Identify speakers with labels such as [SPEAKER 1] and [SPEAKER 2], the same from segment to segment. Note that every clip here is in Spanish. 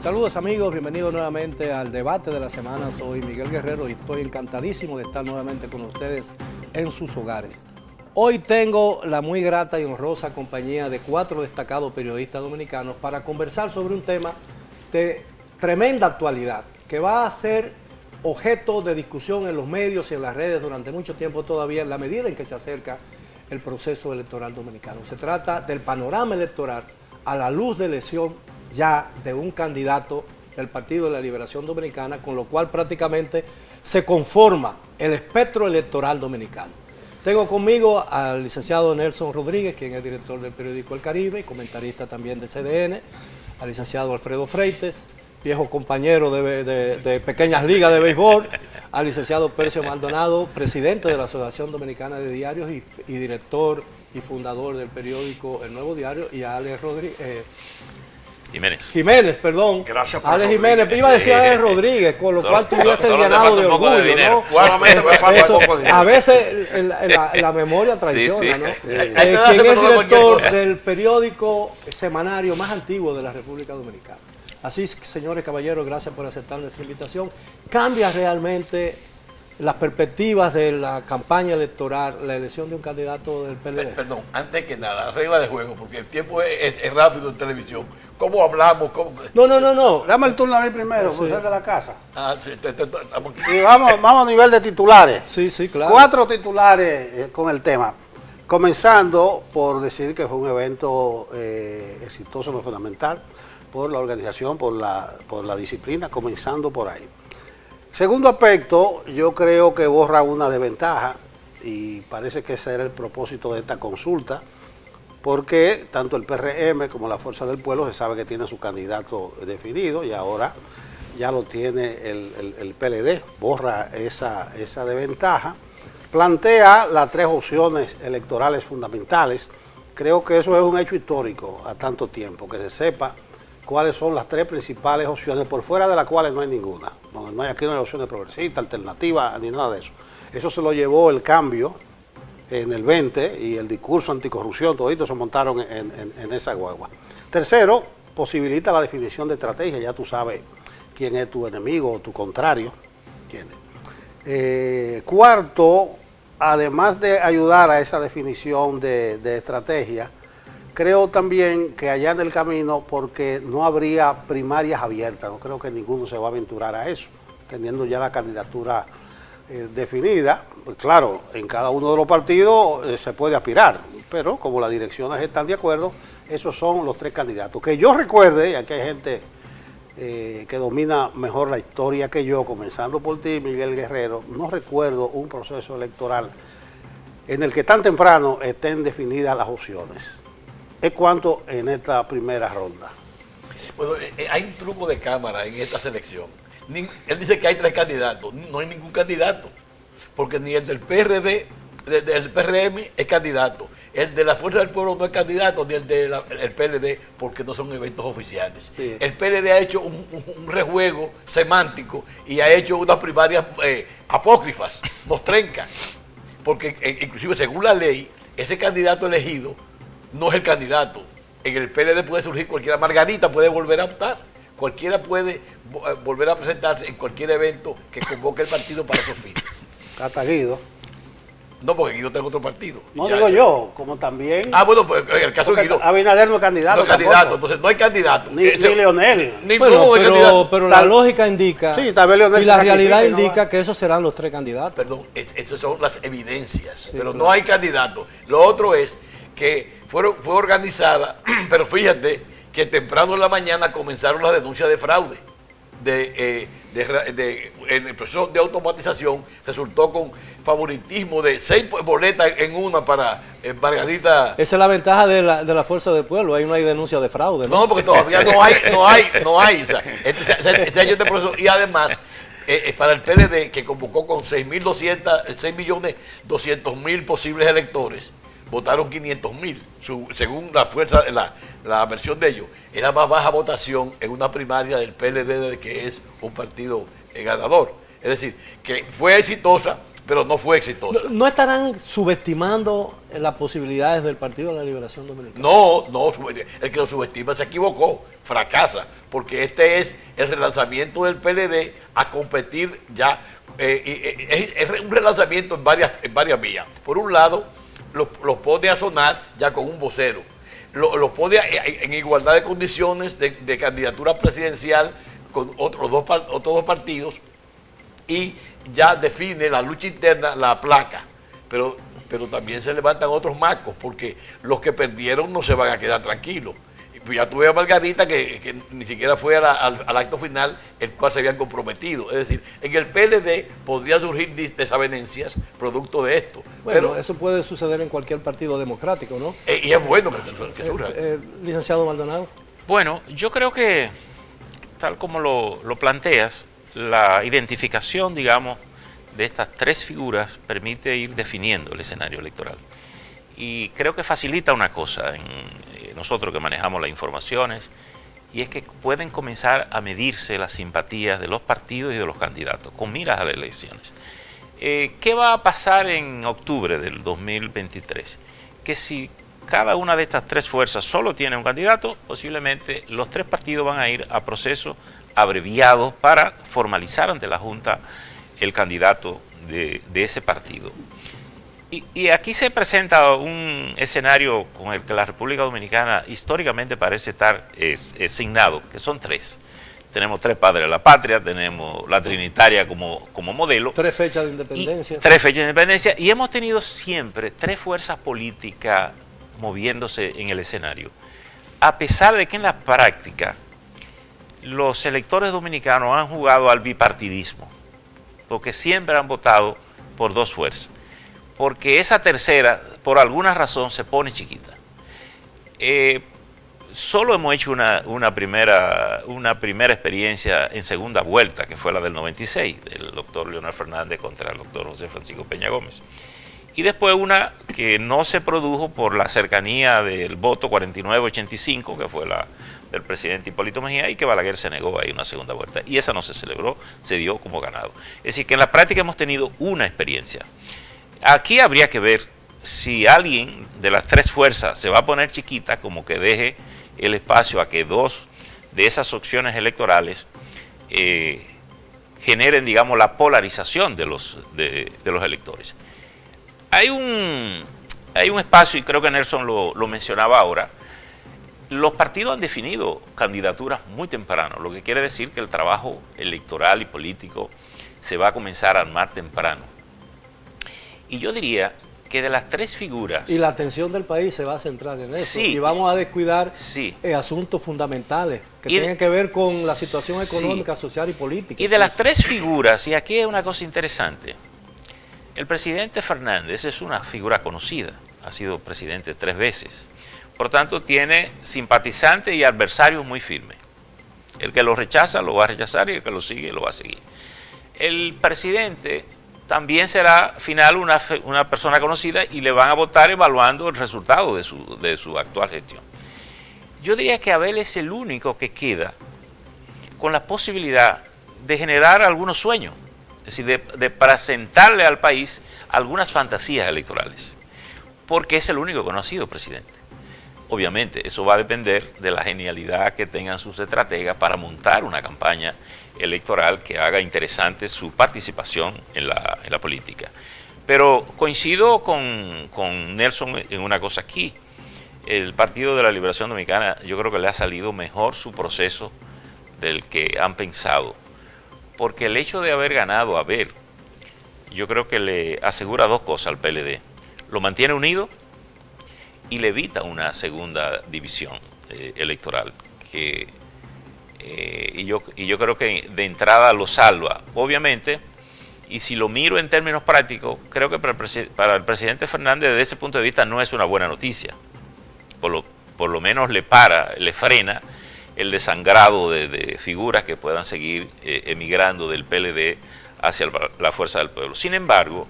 [SPEAKER 1] Saludos amigos, bienvenidos nuevamente al debate de la semana. Soy Miguel Guerrero y estoy encantadísimo de estar nuevamente con ustedes en sus hogares. Hoy tengo la muy grata y honrosa compañía de 4 destacados periodistas dominicanos para conversar sobre un tema de tremenda actualidad que va a ser objeto de discusión en los medios y en las redes durante mucho tiempo todavía en la medida en que se acerca el proceso electoral dominicano. Se trata del panorama electoral a la luz de elección ya de un candidato del Partido de la Liberación Dominicana, con lo cual prácticamente se conforma el espectro electoral dominicano. Tengo conmigo al licenciado Nelson Rodríguez, quien es director del periódico El Caribe y comentarista también de CDN, al licenciado Alfredo Freites, viejo compañero de pequeñas ligas de béisbol, al licenciado Percio Maldonado, presidente de la Asociación Dominicana de Diarios y director y fundador del periódico El Nuevo Diario, y a Alex Jiménez, perdón.
[SPEAKER 2] Gracias por
[SPEAKER 1] Alex Jiménez, iba a decir Alex Rodríguez, con lo cual tuviese llenado de orgullo, ¿no? A veces la memoria traiciona, ¿no? Quien es director del periódico semanario más antiguo de la República Dominicana. Así, señores caballeros, gracias por aceptar nuestra invitación. ¿Cambia realmente las perspectivas de la campaña electoral, la elección de un candidato del PLD?
[SPEAKER 2] Perdón, antes que nada, regla de juego, porque el tiempo es rápido en televisión. ¿Cómo hablamos? ¿Cómo?
[SPEAKER 1] No.
[SPEAKER 3] Dame el turno a mí primero,
[SPEAKER 1] Sí.
[SPEAKER 3] por ser de la casa.
[SPEAKER 2] Sí,
[SPEAKER 3] Y vamos a nivel de titulares.
[SPEAKER 1] Sí, claro.
[SPEAKER 3] 4 titulares con el tema. Comenzando por decir que fue un evento exitoso en lo fundamental, por la organización, por la disciplina, comenzando por ahí. Segundo aspecto, yo creo que borra una desventaja y parece que ese era el propósito de esta consulta, porque tanto el PRM como la Fuerza del Pueblo se sabe que tiene su candidato definido y ahora ya lo tiene el PLD, borra esa desventaja, plantea las 3 opciones electorales fundamentales. Creo que eso es un hecho histórico a tanto tiempo, que se sepa cuáles son las 3 principales opciones, por fuera de las cuales no hay ninguna. Aquí no hay opciones progresistas, alternativas, ni nada de eso. Eso se lo llevó el cambio en el 20 y el discurso anticorrupción, toditos se montaron en esa guagua. Tercero, posibilita la definición de estrategia, ya tú sabes quién es tu enemigo o tu contrario. Cuarto, además de ayudar a esa definición de estrategia, creo también que allá en el camino, porque no habría primarias abiertas, no creo que ninguno se va a aventurar a eso, teniendo ya la candidatura definida. Pues claro, en cada uno de los partidos se puede aspirar, pero como las direcciones están de acuerdo, esos son los 3 candidatos. Que yo recuerde, y aquí hay gente que domina mejor la historia que yo, comenzando por ti, Miguel Guerrero, no recuerdo un proceso electoral en el que tan temprano estén definidas las opciones. Es cuanto en esta primera ronda.
[SPEAKER 2] Bueno, hay un truco de cámara en esta selección. Él dice que hay 3 candidatos. No hay ningún candidato. Porque ni el del PRD, del PRM es candidato. El de la Fuerza del Pueblo no es candidato, ni el del PLD, porque no son eventos oficiales. Sí. El PLD ha hecho un rejuego semántico y ha hecho unas primarias apócrifas, mostrencas. Porque inclusive según la ley, ese candidato elegido no es el candidato. En el PLD puede surgir cualquiera. Margarita puede volver a optar. Cualquiera puede volver a presentarse en cualquier evento que convoque el partido para esos fines.
[SPEAKER 3] Hasta Guido.
[SPEAKER 2] No, porque Guido está en otro partido.
[SPEAKER 3] No digo yo, como también.
[SPEAKER 2] Bueno, pues en el caso de Guido.
[SPEAKER 3] Abinader no es candidato.
[SPEAKER 2] No es candidato, entonces no hay candidato.
[SPEAKER 3] Ni Leonel.
[SPEAKER 1] Pero la lógica indica,
[SPEAKER 3] sí, tal vez Leonel,
[SPEAKER 1] y la realidad indica que esos serán los 3 candidatos.
[SPEAKER 2] Perdón, esas son las evidencias,
[SPEAKER 1] sí,
[SPEAKER 2] pero
[SPEAKER 1] claro.
[SPEAKER 2] No hay candidato. Lo otro es que fue organizada, pero fíjate que temprano en la mañana comenzaron las denuncias de fraude. En el proceso de automatización resultó con favoritismo de 6 boletas en una para Margarita.
[SPEAKER 1] Esa es la ventaja de la Fuerza del Pueblo, ahí no hay denuncia de fraude, ¿no?
[SPEAKER 2] No, porque todavía no hay. O sea, este año de proceso, y además, para el PLD, que convocó con 6.200.000 posibles electores, votaron 500.000, según la fuerza, la versión de ellos, era más baja votación en una primaria del PLD, que es un partido ganador. Es decir, que fue exitosa, pero no fue exitoso.
[SPEAKER 1] ¿No estarán subestimando las posibilidades del Partido de la Liberación Dominicana?
[SPEAKER 2] No, el que lo subestima se equivocó, fracasa, porque este es el relanzamiento del PLD a competir ya, es un relanzamiento en varias vías. Por un lado, los pone a sonar ya con un vocero, los pone en igualdad de condiciones de candidatura presidencial con otros dos partidos, y ya define la lucha interna, la placa, pero también se levantan otros marcos, porque los que perdieron no se van a quedar tranquilos. Pues ya tuve a Margarita que ni siquiera fue al acto final, el cual se habían comprometido. Es decir, en el PLD podría surgir desavenencias producto de esto.
[SPEAKER 1] Bueno,
[SPEAKER 2] pero
[SPEAKER 1] eso puede suceder en cualquier partido democrático, ¿no?
[SPEAKER 2] y es bueno que surja.
[SPEAKER 1] Licenciado Maldonado.
[SPEAKER 4] Bueno, yo creo que, tal como lo planteas, la identificación, digamos, de estas tres figuras permite ir definiendo el escenario electoral. Y creo que facilita una cosa en nosotros que manejamos las informaciones, y es que pueden comenzar a medirse las simpatías de los partidos y de los candidatos con miras a las elecciones. ¿Qué va a pasar en octubre del 2023? Que si cada una de estas tres fuerzas solo tiene un candidato, posiblemente los tres partidos van a ir a procesos abreviados para formalizar ante la Junta el candidato de ese partido. Y aquí se presenta un escenario con el que la República Dominicana históricamente parece estar asignado, que son tres. Tenemos tres padres de la patria, tenemos la Trinitaria como modelo.
[SPEAKER 1] 3 fechas de independencia.
[SPEAKER 4] 3 fechas de independencia, y hemos tenido siempre 3 fuerzas políticas moviéndose en el escenario. A pesar de que en la práctica los electores dominicanos han jugado al bipartidismo, porque siempre han votado por 2 fuerzas, porque esa tercera, por alguna razón, se pone chiquita. Solo hemos hecho una primera experiencia en segunda vuelta, que fue la del 96, del doctor Leonel Fernández contra el doctor José Francisco Peña Gómez. Y después una que no se produjo por la cercanía del voto 49-85, que fue la del presidente Hipólito Mejía, y que Balaguer se negó ahí una segunda vuelta. Y esa no se celebró, se dio como ganado. Es decir, que en la práctica hemos tenido una experiencia. Aquí habría que ver si alguien de las 3 fuerzas se va a poner chiquita, como que deje el espacio a que 2 de esas opciones electorales generen, digamos, la polarización de los electores. Hay un espacio, y creo que Nelson lo mencionaba ahora. Los partidos han definido candidaturas muy temprano, lo que quiere decir que el trabajo electoral y político se va a comenzar a armar temprano. Y yo diría que de las 3 figuras...
[SPEAKER 1] Y la atención del país se va a centrar en eso.
[SPEAKER 4] Sí,
[SPEAKER 1] y vamos a descuidar
[SPEAKER 4] sí,
[SPEAKER 1] asuntos fundamentales que tienen que ver con la situación económica,
[SPEAKER 4] sí,
[SPEAKER 1] social y política.
[SPEAKER 4] Y de las 3 figuras, y aquí hay una cosa interesante, el presidente Fernández es una figura conocida, ha sido presidente 3 veces, por tanto tiene simpatizantes y adversarios muy firmes. El que lo rechaza lo va a rechazar, y el que lo sigue lo va a seguir. El presidente también será al final una persona conocida, y le van a votar evaluando el resultado de su actual gestión. Yo diría que Abel es el único que queda con la posibilidad de generar algunos sueños, es decir, de presentarle al país algunas fantasías electorales, porque es el único que no ha sido presidente. Obviamente, eso va a depender de la genialidad que tengan sus estrategas para montar una campaña electoral que haga interesante su participación en la política. Pero coincido con Nelson en una cosa aquí. El Partido de la Liberación Dominicana, yo creo que le ha salido mejor su proceso del que han pensado, porque el hecho de haber ganado a Abel, yo creo que le asegura 2 cosas al PLD. Lo mantiene unido y le evita una segunda división electoral, y yo creo que de entrada lo salva. Obviamente, y si lo miro en términos prácticos, creo que para el presidente Fernández, desde ese punto de vista, no es una buena noticia. Por lo menos le frena el desangrado de figuras que puedan seguir emigrando del PLD hacia la Fuerza del Pueblo. Sin embargo,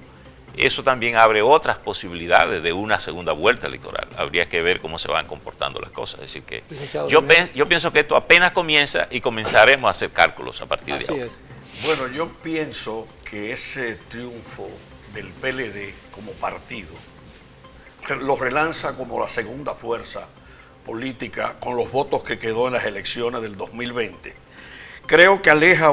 [SPEAKER 4] eso también abre otras posibilidades de una segunda vuelta electoral. Habría que ver cómo se van comportando las cosas. Es decir, que yo pienso que esto apenas comienza, y comenzaremos a hacer cálculos a partir de ahora.
[SPEAKER 1] Así es.
[SPEAKER 2] Bueno, yo pienso que ese triunfo
[SPEAKER 5] del PLD como partido lo relanza como la segunda fuerza política con los votos que quedó en las elecciones del 2020, creo que aleja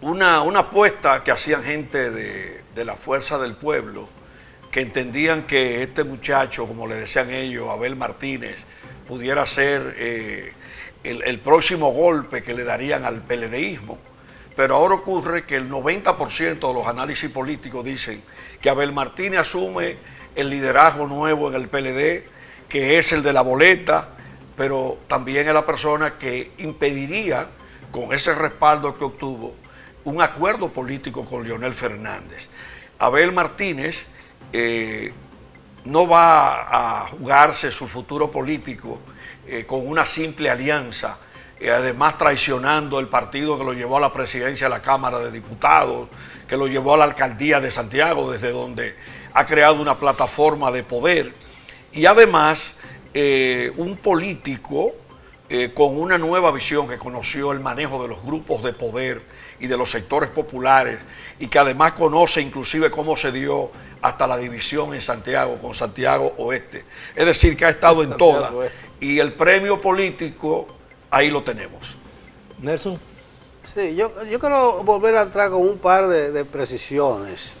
[SPEAKER 5] una apuesta que hacían gente de la Fuerza del Pueblo, que entendían que este muchacho, como le decían ellos, Abel Martínez, pudiera ser el próximo golpe que le darían al PLDismo. Pero ahora ocurre que el 90% de los análisis políticos dicen que Abel Martínez asume el liderazgo nuevo en el PLD, que es el de la boleta, pero también es la persona que impediría, con ese respaldo que obtuvo, un acuerdo político con Leonel Fernández. Abel Martínez no va a jugarse su futuro político con una simple alianza, además traicionando el partido que lo llevó a la presidencia de la Cámara de Diputados, que lo llevó a la alcaldía de Santiago, desde donde ha creado una plataforma de poder, y además un político con una nueva visión, que conoció el manejo de los grupos de poder y de los sectores populares, y que además conoce inclusive cómo se dio hasta la división en Santiago, con Santiago Oeste. Es decir, que ha estado en todas, y el premio político ahí lo tenemos.
[SPEAKER 1] Nelson.
[SPEAKER 3] Sí, yo quiero volver a entrar con un par de precisiones.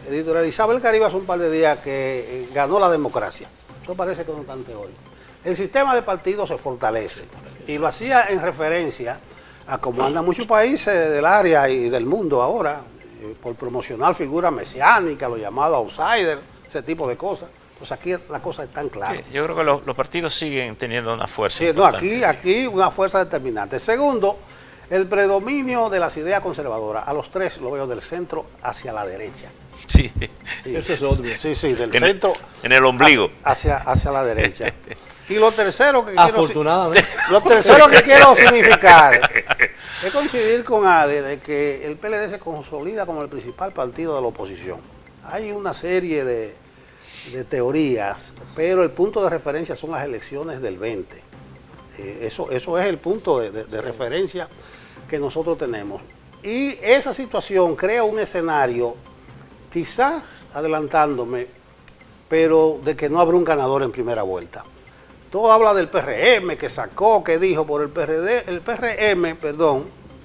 [SPEAKER 3] Editorial Isabel Caribe hace un par de días que ganó la democracia. Eso parece que no tan teórico. El sistema de partidos se fortalece, y lo hacía en referencia a cómo andan muchos países del área y del mundo ahora, por promocionar figuras mesiánicas, los llamados outsiders, ese tipo de cosas. Pues aquí la cosa es tan clara.
[SPEAKER 4] Sí, yo creo que los partidos siguen teniendo una fuerza.
[SPEAKER 3] Sí, no, aquí una fuerza determinante. Segundo, el predominio de las ideas conservadoras. A los tres lo veo del centro hacia la derecha.
[SPEAKER 4] Sí.
[SPEAKER 3] Sí,
[SPEAKER 1] Eso es obvio.
[SPEAKER 3] sí, del centro.
[SPEAKER 4] En el ombligo.
[SPEAKER 3] Hacia la derecha. Y lo tercero que
[SPEAKER 1] Afortunadamente.
[SPEAKER 3] quiero significar es coincidir con Ade de que el PLD se consolida como el principal partido de la oposición. Hay una serie de teorías, pero el punto de referencia son las elecciones del 20. Eso es el punto de referencia que nosotros tenemos. Y esa situación crea un escenario, quizás adelantándome, pero de que no habrá un ganador en primera vuelta. Todo habla del PRM, que sacó, que dijo por el PRM,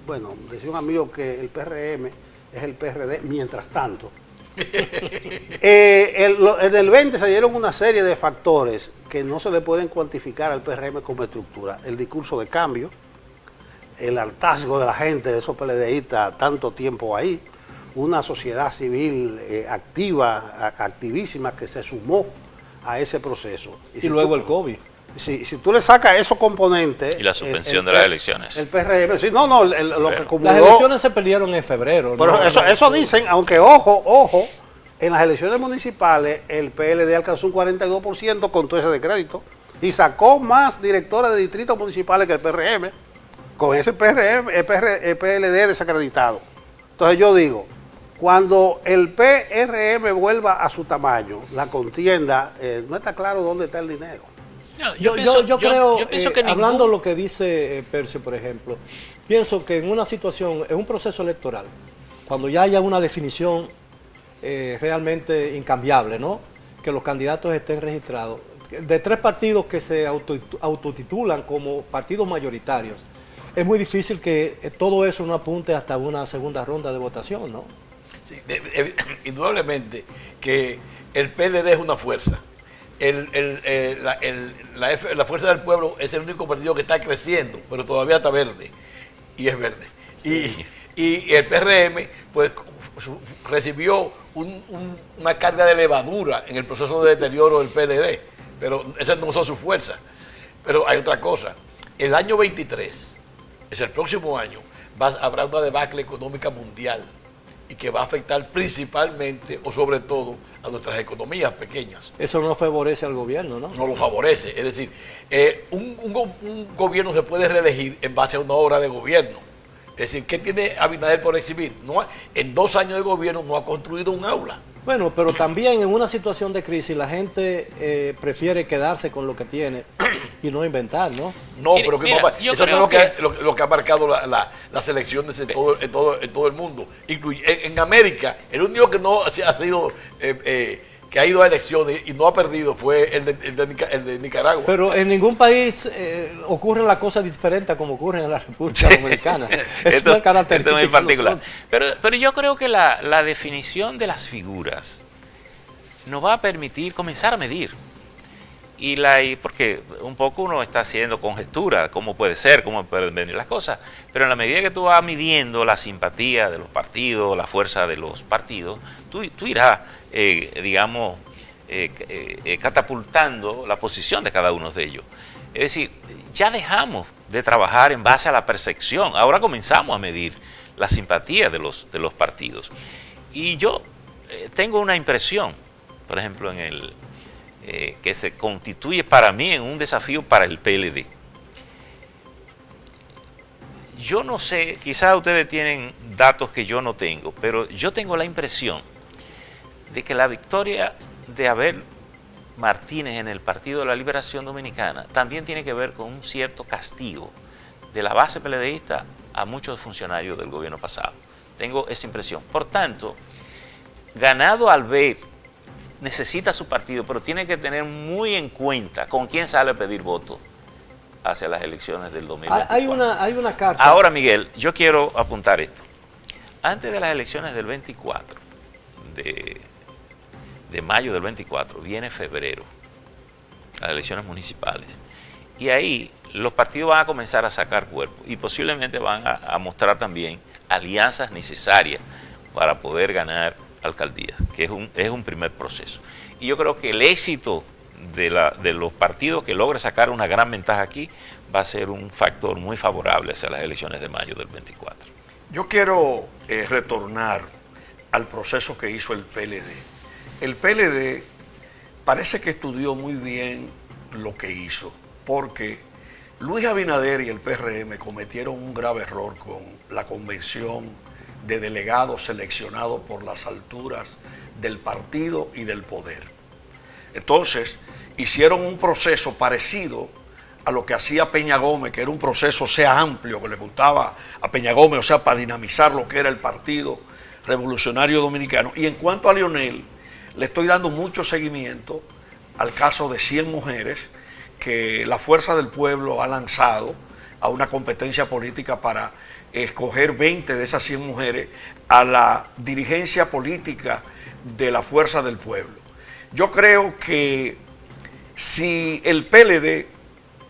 [SPEAKER 3] bueno, decía un amigo que el PRM es el PRD mientras tanto. En el 20 se dieron una serie de factores que no se le pueden cuantificar al PRM como estructura. El discurso de cambio, el hartazgo de la gente, de esos PLDistas, tanto tiempo ahí, una sociedad civil activísima que se sumó a ese proceso.
[SPEAKER 1] Y luego el COVID.
[SPEAKER 3] Si tú le sacas esos componentes...
[SPEAKER 4] Y la suspensión de las elecciones.
[SPEAKER 3] El PRM, sí, lo que acumuló...
[SPEAKER 1] Las elecciones se perdieron en febrero.
[SPEAKER 3] Pero
[SPEAKER 1] ¿no?
[SPEAKER 3] eso dicen, aunque ojo, en las elecciones municipales el PLD alcanzó un 42% con todo ese descrédito y sacó más directores de distritos municipales que el PRM, con ese el PLD desacreditado. Entonces yo digo, cuando el PRM vuelva a su tamaño, la contienda, no está claro dónde está el dinero.
[SPEAKER 4] No,
[SPEAKER 1] Yo pienso que hablando lo que dice Percio, por ejemplo, pienso que en una situación, en un proceso electoral, cuando ya haya una definición realmente incambiable, ¿no? Que los candidatos estén registrados, de tres partidos que se autotitulan como partidos mayoritarios, es muy difícil que todo eso no apunte hasta una segunda ronda de votación, ¿no?
[SPEAKER 2] Sí, indudablemente que el PLD es una fuerza. La Fuerza del Pueblo es el único partido que está creciendo, pero todavía está verde, y es verde. Sí. Y el PRM pues recibió una carga de levadura en el proceso de deterioro del PLD, pero esas no son sus fuerzas. Pero hay otra cosa, el año 23, es el próximo año, habrá una debacle económica mundial y que va a afectar principalmente o sobre todo a nuestras economías pequeñas.
[SPEAKER 1] Eso no favorece al gobierno, ¿no?
[SPEAKER 2] No lo favorece. Es decir, un gobierno se puede reelegir en base a una obra de gobierno. Es decir, ¿qué tiene Abinader por exhibir? En 2 años de gobierno no ha construido un aula.
[SPEAKER 1] Bueno, pero también en una situación de crisis la gente prefiere quedarse con lo que tiene y no inventar, ¿no?
[SPEAKER 2] No,
[SPEAKER 4] Mira,
[SPEAKER 2] pero que
[SPEAKER 4] mira,
[SPEAKER 2] no,
[SPEAKER 4] yo
[SPEAKER 2] eso no
[SPEAKER 4] creo
[SPEAKER 2] es lo que ha marcado las elecciones en todo el mundo. En América, el único que no ha sido, que ha ido a elecciones y no ha perdido fue el de Nicaragua.
[SPEAKER 1] Pero en ningún país ocurren las cosas diferentes como ocurren en la República Dominicana. Es
[SPEAKER 4] Esto
[SPEAKER 1] una característica
[SPEAKER 4] es muy particular.
[SPEAKER 1] nosotros.
[SPEAKER 4] Pero yo creo que la definición de las figuras nos va a permitir comenzar a medir. Porque un poco uno está haciendo conjetura, cómo puede ser, cómo pueden venir las cosas, pero en la medida que tú vas midiendo la simpatía de los partidos, la fuerza de los partidos, tú irás, catapultando la posición de cada uno de ellos. Es decir, ya dejamos de trabajar en base a la percepción, ahora comenzamos a medir la simpatía de los partidos. Y yo tengo una impresión, por ejemplo, que se constituye para mí en un desafío para el PLD. Yo no sé, quizás ustedes tienen datos que yo no tengo, pero yo tengo la impresión de que la victoria de Abel Martínez en el Partido de la Liberación Dominicana también tiene que ver con un cierto castigo de la base PLDista a muchos funcionarios del gobierno pasado. Tengo esa impresión. Por tanto, ganado Albert necesita su partido, pero tiene que tener muy en cuenta con quién sale a pedir votos hacia las elecciones del 2024.
[SPEAKER 1] Hay una carta.
[SPEAKER 4] Ahora, Miguel, yo quiero apuntar esto. Antes de las elecciones del 24, de mayo del 24, viene febrero, las elecciones municipales. Y ahí los partidos van a comenzar a sacar cuerpo y posiblemente van a mostrar también alianzas necesarias para poder ganar alcaldías, que es un primer proceso. Y yo creo que el éxito de los partidos que logre sacar una gran ventaja aquí va a ser un factor muy favorable hacia las elecciones de mayo del 24.
[SPEAKER 5] Yo quiero retornar al proceso que hizo el PLD. El PLD parece que estudió muy bien lo que hizo, porque Luis Abinader y el PRM cometieron un grave error con la convención de delegados seleccionados por las alturas del partido y del poder. Entonces, hicieron un proceso parecido a lo que hacía Peña Gómez, que era un proceso amplio, que le gustaba a Peña Gómez, para dinamizar lo que era el Partido Revolucionario Dominicano. Y en cuanto a Leonel, le estoy dando mucho seguimiento al caso de 100 mujeres que la Fuerza del Pueblo ha lanzado a una competencia política para escoger 20 de esas 100 mujeres a la dirigencia política de la Fuerza del Pueblo. Yo creo que si el PLD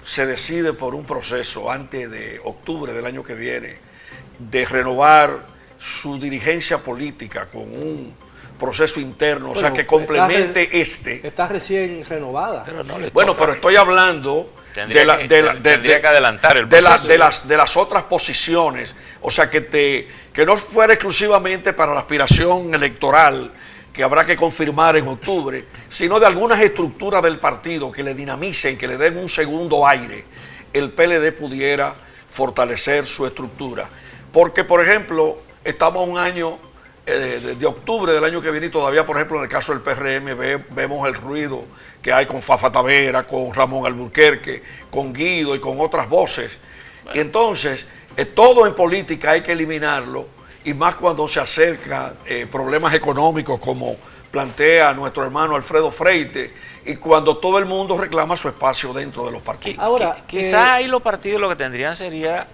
[SPEAKER 5] se decide por un proceso antes de octubre del año que viene de renovar su dirigencia política con un proceso interno, o sea, que complemente
[SPEAKER 1] Está recién renovada.
[SPEAKER 4] Pero no le
[SPEAKER 5] Bueno,
[SPEAKER 4] toca.
[SPEAKER 5] pero estoy hablando
[SPEAKER 4] Tendría que adelantar el proceso.
[SPEAKER 5] de las otras posiciones, o sea, que no fuera exclusivamente para la aspiración electoral que habrá que confirmar en octubre, sino de algunas estructuras del partido que le dinamicen, que le den un segundo aire, el PLD pudiera fortalecer su estructura. Porque, por ejemplo, estamos a un año de octubre del año que viene y todavía, por ejemplo, en el caso del PRM vemos el ruido que hay con Fafa Tavera, con Ramón Alburquerque, con Guido y con otras voces. Bueno. Y entonces, todo en política hay que eliminarlo, y más cuando se acercan problemas económicos como plantea nuestro hermano Alfredo Freite, y cuando todo el mundo reclama su espacio dentro de los partidos.
[SPEAKER 1] Ahora,
[SPEAKER 4] quizás ahí los partidos lo que tendrían sería,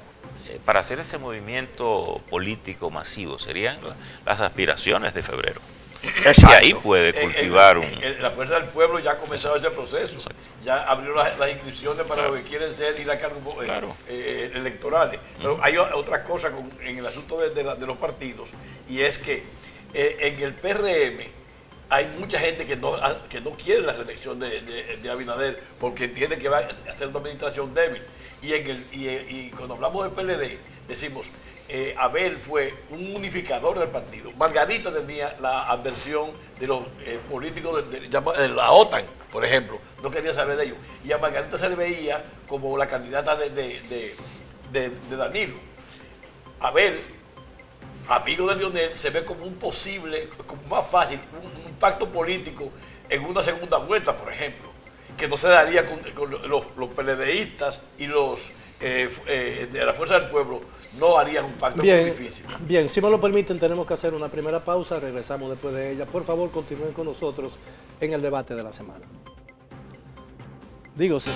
[SPEAKER 4] para hacer ese movimiento político masivo, serían las aspiraciones de febrero.
[SPEAKER 5] Exacto.
[SPEAKER 4] Y ahí puede cultivar
[SPEAKER 2] la Fuerza del Pueblo ya ha comenzado ese proceso. Exacto. Ya abrió las inscripciones para los que quieren ser ir a cargos electorales. Pero hay otra cosa en el asunto de los partidos, y es que en el PRM hay mucha gente que no quiere la reelección de Abinader porque entiende que va a ser una administración débil. Y cuando hablamos del PLD, decimos, Abel fue un unificador del partido. Margarita tenía la adversión de los políticos de la OTAN, por ejemplo, no quería saber de ellos. Y a Margarita se le veía como la candidata de Danilo. Abel amigo de Leonel, se ve como un posible, como más fácil, un pacto político en una segunda vuelta, por ejemplo, que no se daría con los PLDistas y los de la Fuerza del Pueblo, no harían un pacto muy difícil.
[SPEAKER 1] Bien, si me lo permiten, tenemos que hacer una primera pausa, regresamos después de ella. Por favor, continúen con nosotros en el debate de la semana. Digo, sí.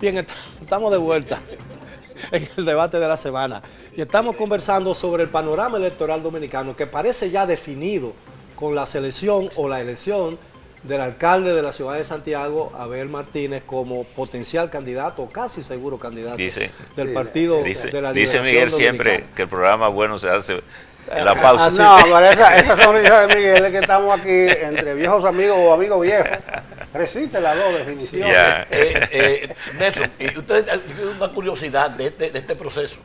[SPEAKER 1] Bien, estamos de vuelta en el debate de la semana y estamos conversando sobre el panorama electoral dominicano que parece ya definido con la selección o la elección del alcalde de la ciudad de Santiago, Abel Martínez, como potencial candidato, o casi seguro candidato del partido de la Liberación
[SPEAKER 4] Dice Miguel siempre
[SPEAKER 1] Dominicana.
[SPEAKER 4] que el programa bueno se hace en la pausa.
[SPEAKER 3] No, pero esa sonrisa de Miguel es que estamos aquí entre viejos amigos o amigos viejos. Resiste las dos definiciones.
[SPEAKER 4] Ya.
[SPEAKER 2] Nelson, y usted tiene una curiosidad de este proceso,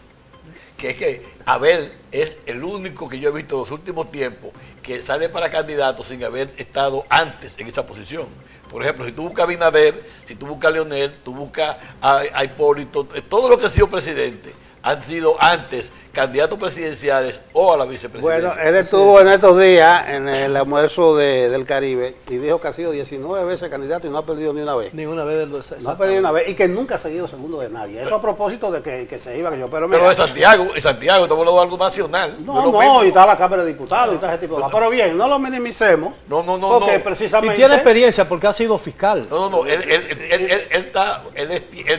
[SPEAKER 2] que es que Abel es el único que yo he visto en los últimos tiempos que sale para candidato sin haber estado antes en esa posición. Por ejemplo, si tú buscas a Abinader, si tú buscas a Leonel, tú buscas a Hipólito, todos los que han sido presidentes han sido antes candidatos presidenciales o a la vicepresidencia.
[SPEAKER 3] Bueno, él estuvo en estos días en el almuerzo del Caribe y dijo que ha sido 19 veces candidato y no ha perdido ni una vez.
[SPEAKER 1] Ni una vez.
[SPEAKER 3] No ha perdido una vez y que nunca ha seguido segundo de nadie. Eso a propósito de que se iba. Pero
[SPEAKER 2] en Santiago estamos hablando de algo nacional.
[SPEAKER 3] No, y está la Cámara de Diputados y está ese tipo de cosas. Pero bien, no lo minimicemos.
[SPEAKER 2] No.
[SPEAKER 3] Porque precisamente...
[SPEAKER 1] Y tiene experiencia porque ha sido fiscal.
[SPEAKER 2] No. Él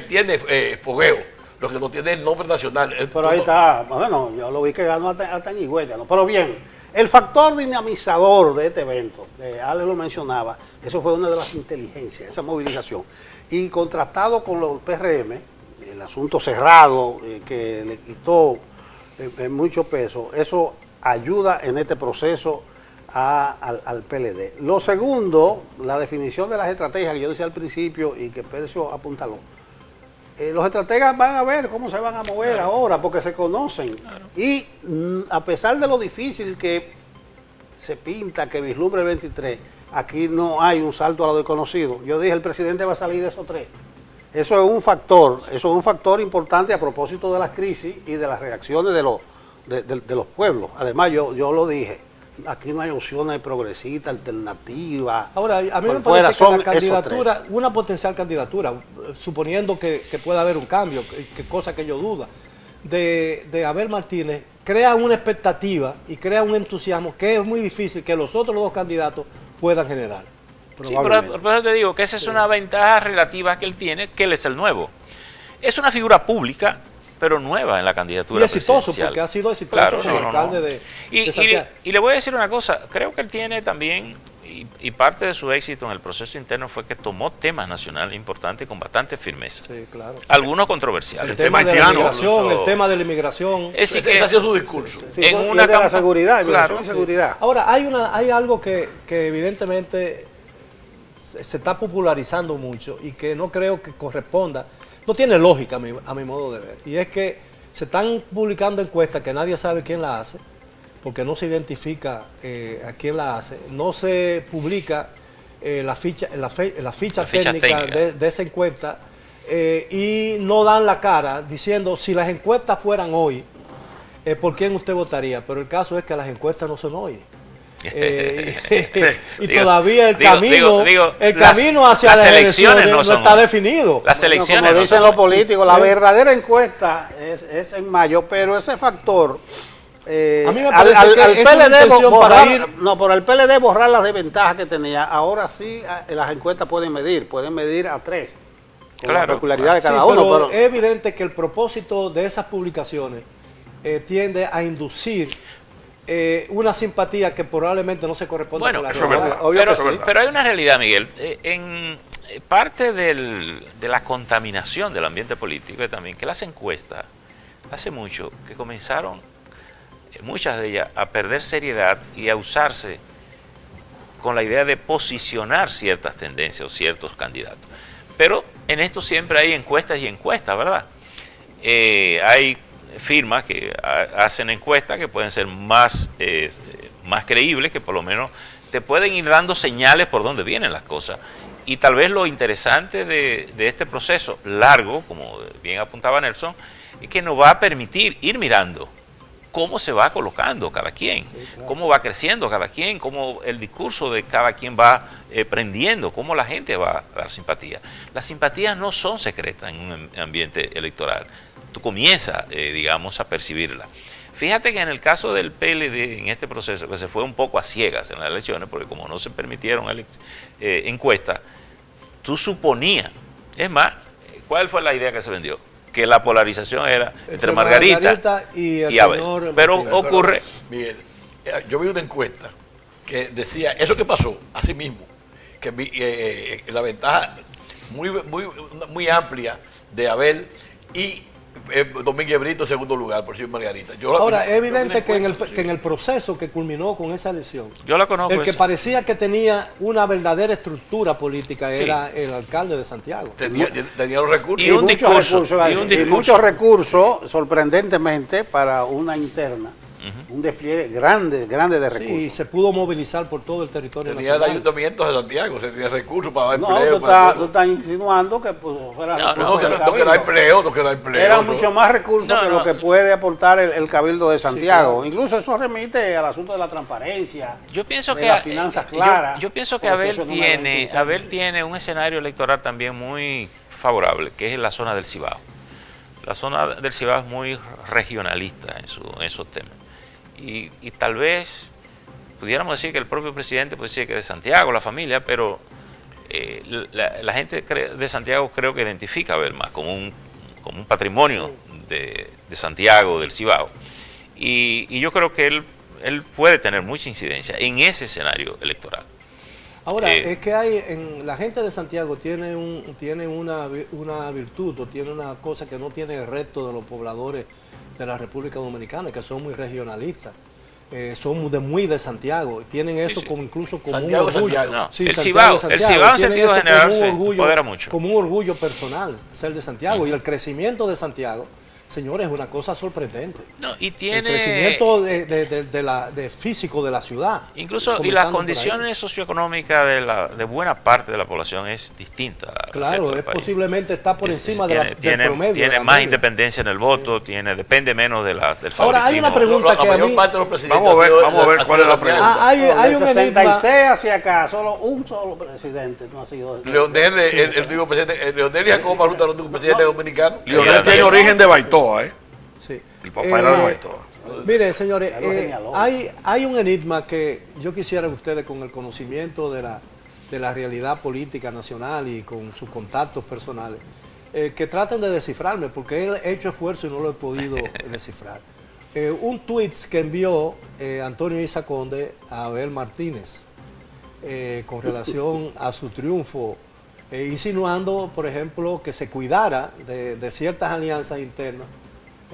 [SPEAKER 2] tiene fogueo. Lo que no tiene el nombre nacional.
[SPEAKER 3] Pero ahí está, bueno, yo lo vi que ganó hasta en Higüeya, ¿no? Pero bien, el factor dinamizador de este evento, Ale lo mencionaba, eso fue una de las inteligencias, esa movilización. Y contrastado con los PRM, el asunto cerrado, que le quitó mucho peso, eso ayuda en este proceso al PLD. Lo segundo, la definición de las estrategias que yo decía al principio y que Percio apuntaló. Los estrategas van a ver cómo se van a mover ahora, porque se conocen. Y a pesar de lo difícil que se pinta, que vislumbre el 23, aquí no hay un salto a lo desconocido. Yo dije, el presidente va a salir de esos tres. Eso es un factor importante a propósito de las crisis y de las reacciones de los pueblos. Además, yo lo dije, aquí no hay opciones progresistas, alternativas.
[SPEAKER 1] Ahora, a mí me parece que la candidatura, una potencial candidatura, suponiendo que pueda haber un cambio, que cosa que yo dudo, de Abel Martínez, crea una expectativa y crea un entusiasmo que es muy difícil que los otros dos candidatos puedan generar.
[SPEAKER 4] Sí, pero por eso te digo que esa es una ventaja relativa que él tiene, que él es el nuevo. Es una figura pública, pero nueva en la candidatura
[SPEAKER 1] y exitoso,
[SPEAKER 4] presidencial.
[SPEAKER 1] porque ha sido exitoso
[SPEAKER 4] Claro,
[SPEAKER 1] como alcalde de Santiago.
[SPEAKER 4] Y le voy a decir una cosa, creo que él tiene también, y parte de su éxito en el proceso interno fue que tomó temas nacionales importantes con bastante firmeza.
[SPEAKER 1] Sí, claro.
[SPEAKER 4] Algunos controversiales.
[SPEAKER 1] El tema de la inmigración, el tema de la inmigración.
[SPEAKER 2] Es decir, que ese ha sido su discurso.
[SPEAKER 3] Sí, en una de la seguridad,
[SPEAKER 4] claro,
[SPEAKER 3] seguridad.
[SPEAKER 1] Ahora, hay algo que evidentemente se está popularizando mucho y que no creo que corresponda, no tiene lógica a mi modo de ver, y es que se están publicando encuestas que nadie sabe quién la hace, porque no se identifica a quién la hace, no se publica la ficha técnica de esa encuesta, y no dan la cara diciendo si las encuestas fueran hoy, ¿por quién usted votaría? Pero el caso es que las encuestas no son hoy. Y todavía el camino hacia las elecciones no está definido.
[SPEAKER 4] Las elecciones,
[SPEAKER 3] como dicen los políticos, la verdadera encuesta es en mayo, pero ese factor
[SPEAKER 1] a mí me parece que es una intención para ir...
[SPEAKER 3] No, por el PLD borrar las desventajas que tenía. Ahora sí las encuestas pueden medir a 3 con la peculiaridad de cada uno.
[SPEAKER 1] Pero es evidente que el propósito de esas publicaciones tiende a inducir una simpatía que probablemente no se corresponde con la realidad.
[SPEAKER 4] Pero hay una realidad, Miguel. En parte de la contaminación del ambiente político es también que las encuestas, hace mucho que comenzaron, muchas de ellas, a perder seriedad y a usarse con la idea de posicionar ciertas tendencias o ciertos candidatos. Pero en esto siempre hay encuestas y encuestas, ¿verdad? Hay firmas que hacen encuestas que pueden ser más creíbles, que por lo menos te pueden ir dando señales por dónde vienen las cosas. Y tal vez lo interesante de este proceso largo, como bien apuntaba Nelson, es que nos va a permitir ir mirando cómo se va colocando cada quien, cómo va creciendo cada quien, cómo el discurso de cada quien va prendiendo, cómo la gente va a dar simpatía. Las simpatías no son secretas en un ambiente electoral. Tú comienzas, digamos, a percibirlas. Fíjate que en el caso del PLD, en este proceso, que se fue un poco a ciegas en las elecciones, porque como no se permitieron encuestas, tú suponías, es más, ¿cuál fue la idea que se vendió? Que la polarización era entre Margarita
[SPEAKER 1] y el
[SPEAKER 4] Abel.
[SPEAKER 1] señor
[SPEAKER 4] Pero
[SPEAKER 1] Martínez.
[SPEAKER 4] ocurre...
[SPEAKER 2] Miguel, yo vi una encuesta que decía, eso que pasó, así mismo, que la ventaja muy amplia de Abel y Domínguez Brito en segundo lugar, por decir Margarita.
[SPEAKER 1] Ahora, es evidente que en el proceso que culminó con esa elección,
[SPEAKER 4] Yo la conozco.
[SPEAKER 1] el que parecía que tenía una verdadera estructura política
[SPEAKER 4] Sí.
[SPEAKER 1] era el alcalde de Santiago.
[SPEAKER 2] tenía los recursos.
[SPEAKER 4] Y un discurso,
[SPEAKER 3] y muchos recursos, sorprendentemente, para una interna. Un despliegue grande de recursos.
[SPEAKER 1] Sí, se pudo movilizar por todo el territorio
[SPEAKER 2] Tenía el
[SPEAKER 1] nacional.
[SPEAKER 2] ayuntamiento de Santiago, se tenía recursos para dar
[SPEAKER 3] No,
[SPEAKER 2] empleo.
[SPEAKER 3] tú estás insinuando que pues, fuera
[SPEAKER 4] No,
[SPEAKER 3] recursos del
[SPEAKER 2] No, que da
[SPEAKER 3] Cabildo.
[SPEAKER 2] empleo, no que da empleo.
[SPEAKER 3] Eran
[SPEAKER 2] ¿no?
[SPEAKER 3] mucho más recursos
[SPEAKER 4] No,
[SPEAKER 3] que
[SPEAKER 4] no.
[SPEAKER 3] lo que puede aportar el Cabildo de Santiago.
[SPEAKER 1] claro.
[SPEAKER 3] Incluso eso remite al asunto de la transparencia,
[SPEAKER 4] Yo pienso
[SPEAKER 3] de
[SPEAKER 4] que
[SPEAKER 3] las finanzas claras.
[SPEAKER 4] yo pienso que
[SPEAKER 3] Por eso
[SPEAKER 4] Abel
[SPEAKER 3] eso no me resulta.
[SPEAKER 4] tiene un escenario electoral también muy favorable, que es la zona del Cibao. La zona del Cibao es muy regionalista en esos temas. Y tal vez pudiéramos decir que el propio presidente puede decir que es de Santiago, la familia, pero la gente de Santiago creo que identifica a Abel más como un patrimonio de Santiago, del Cibao. Y yo creo que él puede tener mucha incidencia en ese escenario electoral.
[SPEAKER 1] Ahora, es que la gente de Santiago tiene una virtud o tiene una cosa que no tiene el resto de los pobladores de la República Dominicana, que son muy regionalistas. Son muy de Santiago, tienen eso
[SPEAKER 4] sí.
[SPEAKER 1] como incluso como
[SPEAKER 2] Santiago,
[SPEAKER 1] un orgullo.
[SPEAKER 2] Santiago.
[SPEAKER 4] No,
[SPEAKER 1] Sí,
[SPEAKER 4] el
[SPEAKER 1] Santiago,
[SPEAKER 4] Cibao en
[SPEAKER 1] tienen
[SPEAKER 4] sentido
[SPEAKER 1] eso
[SPEAKER 4] general
[SPEAKER 1] como un
[SPEAKER 4] se
[SPEAKER 1] orgullo,
[SPEAKER 4] empodera mucho.
[SPEAKER 1] como un orgullo personal ser de Santiago. Y el crecimiento de Santiago, señores, es una cosa sorprendente.
[SPEAKER 4] No, y
[SPEAKER 1] El
[SPEAKER 4] tiene
[SPEAKER 1] crecimiento de físico de la ciudad.
[SPEAKER 4] incluso y las
[SPEAKER 1] comenzando por ahí.
[SPEAKER 4] condiciones socioeconómicas de buena parte de la población es distinta al resto
[SPEAKER 1] Claro,
[SPEAKER 4] del
[SPEAKER 1] es
[SPEAKER 4] país.
[SPEAKER 1] posiblemente está por encima del promedio.
[SPEAKER 4] Tiene
[SPEAKER 1] de la
[SPEAKER 4] más
[SPEAKER 1] media.
[SPEAKER 4] independencia en el voto, depende menos del favoritismo.
[SPEAKER 1] Ahora, hay una pregunta
[SPEAKER 2] La
[SPEAKER 1] que a
[SPEAKER 2] mayor
[SPEAKER 1] mí...
[SPEAKER 2] parte de los presidentes
[SPEAKER 5] Vamos a ver,
[SPEAKER 2] han sido
[SPEAKER 5] vamos a ver
[SPEAKER 2] de-
[SPEAKER 5] cuál es la
[SPEAKER 2] han sido de
[SPEAKER 5] pregunta.
[SPEAKER 1] hay
[SPEAKER 3] de
[SPEAKER 1] un
[SPEAKER 3] 66
[SPEAKER 1] enigma.
[SPEAKER 3] hacia acá, un solo presidente no ha sido.
[SPEAKER 2] Leonel, el único presidente, Leonel y Jacobo Maruta, los únicos presidentes dominicanos.
[SPEAKER 5] Leonel tiene origen de Baitoa, ¿eh?
[SPEAKER 1] Sí.
[SPEAKER 5] El papá era de Baitoa.
[SPEAKER 1] Mire, señores,
[SPEAKER 3] Ya lo señaló.
[SPEAKER 1] hay un enigma que yo quisiera que ustedes, con el conocimiento de la realidad política nacional y con sus contactos personales, que traten de descifrarme, porque he hecho esfuerzo y no lo he podido descifrar. Un tweet que envió Antonio Isa Conde a Abel Martínez con relación a su triunfo, insinuando, por ejemplo, que se cuidara de ciertas alianzas internas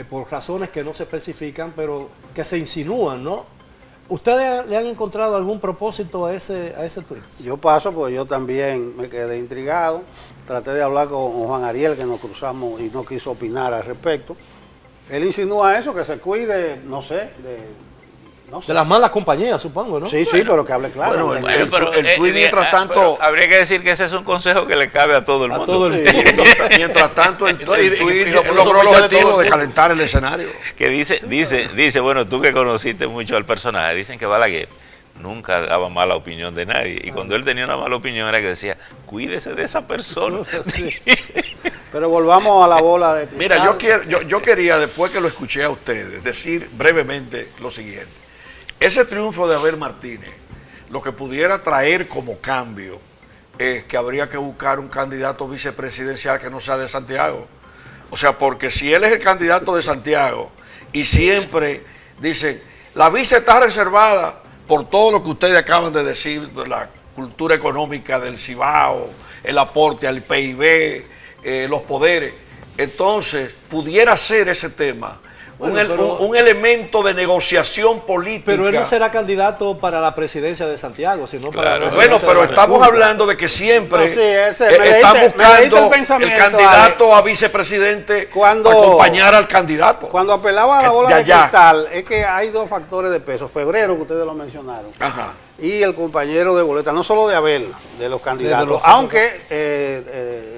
[SPEAKER 1] por razones que no se especifican, pero que se insinúan, ¿no? ¿Ustedes le han encontrado algún propósito a ese tweet?
[SPEAKER 3] Yo paso, porque yo también me quedé intrigado. Traté de hablar con Juan Ariel, que nos cruzamos y no quiso opinar al respecto. Él insinúa eso, que se cuide, no sé,
[SPEAKER 1] De las malas compañías, supongo, ¿no?
[SPEAKER 3] Sí, sí, pero que hable claro.
[SPEAKER 5] Bueno,
[SPEAKER 3] ¿no?
[SPEAKER 5] el tuit, mientras tanto-
[SPEAKER 4] pero habría que decir que ese es un consejo que le cabe a todo el
[SPEAKER 1] A
[SPEAKER 4] mundo.
[SPEAKER 1] todo el mundo.
[SPEAKER 5] Mientras tanto, el
[SPEAKER 2] Y
[SPEAKER 5] tuit
[SPEAKER 2] lo puso
[SPEAKER 5] logró el
[SPEAKER 2] oficial de
[SPEAKER 5] objetivo
[SPEAKER 2] todo
[SPEAKER 5] de
[SPEAKER 2] el
[SPEAKER 5] calentar el escenario.
[SPEAKER 4] Que dice, bueno, tú que conociste mucho al personaje, dicen que Balaguer nunca daba mala opinión de nadie. Y cuando él tenía una mala opinión era que decía, cuídese de esa persona.
[SPEAKER 1] Sí.
[SPEAKER 3] Pero volvamos a la bola de
[SPEAKER 5] Mira,
[SPEAKER 3] cristal.
[SPEAKER 5] yo quería, después que lo escuché a ustedes, decir brevemente lo siguiente. Ese triunfo de Abel Martínez, lo que pudiera traer como cambio es que habría que buscar un candidato vicepresidencial que no sea de Santiago. O sea, porque si él es el candidato de Santiago y siempre dicen, la vice está reservada por todo lo que ustedes acaban de decir, de la cultura económica del Cibao, el aporte al PIB, los poderes, entonces pudiera ser ese tema
[SPEAKER 1] Bueno,
[SPEAKER 5] un elemento de negociación política.
[SPEAKER 1] Pero él no será candidato para la presidencia de Santiago, sino para la
[SPEAKER 4] Claro.
[SPEAKER 1] presidencia
[SPEAKER 5] Bueno, pero
[SPEAKER 1] de la
[SPEAKER 5] estamos
[SPEAKER 1] República.
[SPEAKER 5] hablando de que siempre
[SPEAKER 3] No, sí, ese, me
[SPEAKER 5] están
[SPEAKER 3] leíste
[SPEAKER 5] buscando
[SPEAKER 3] el
[SPEAKER 5] el
[SPEAKER 3] pensamiento
[SPEAKER 5] candidato a vicepresidente
[SPEAKER 3] Cuando-
[SPEAKER 5] para acompañar al candidato.
[SPEAKER 3] Cuando apelaba a la
[SPEAKER 5] Que
[SPEAKER 3] bola
[SPEAKER 5] de
[SPEAKER 3] de
[SPEAKER 5] allá.
[SPEAKER 3] cristal, es que hay dos factores de peso. Febrero, que ustedes lo mencionaron,
[SPEAKER 5] Ajá.
[SPEAKER 3] y el compañero de boleta, no solo de Abel, de los candidatos.
[SPEAKER 1] los-
[SPEAKER 3] aunque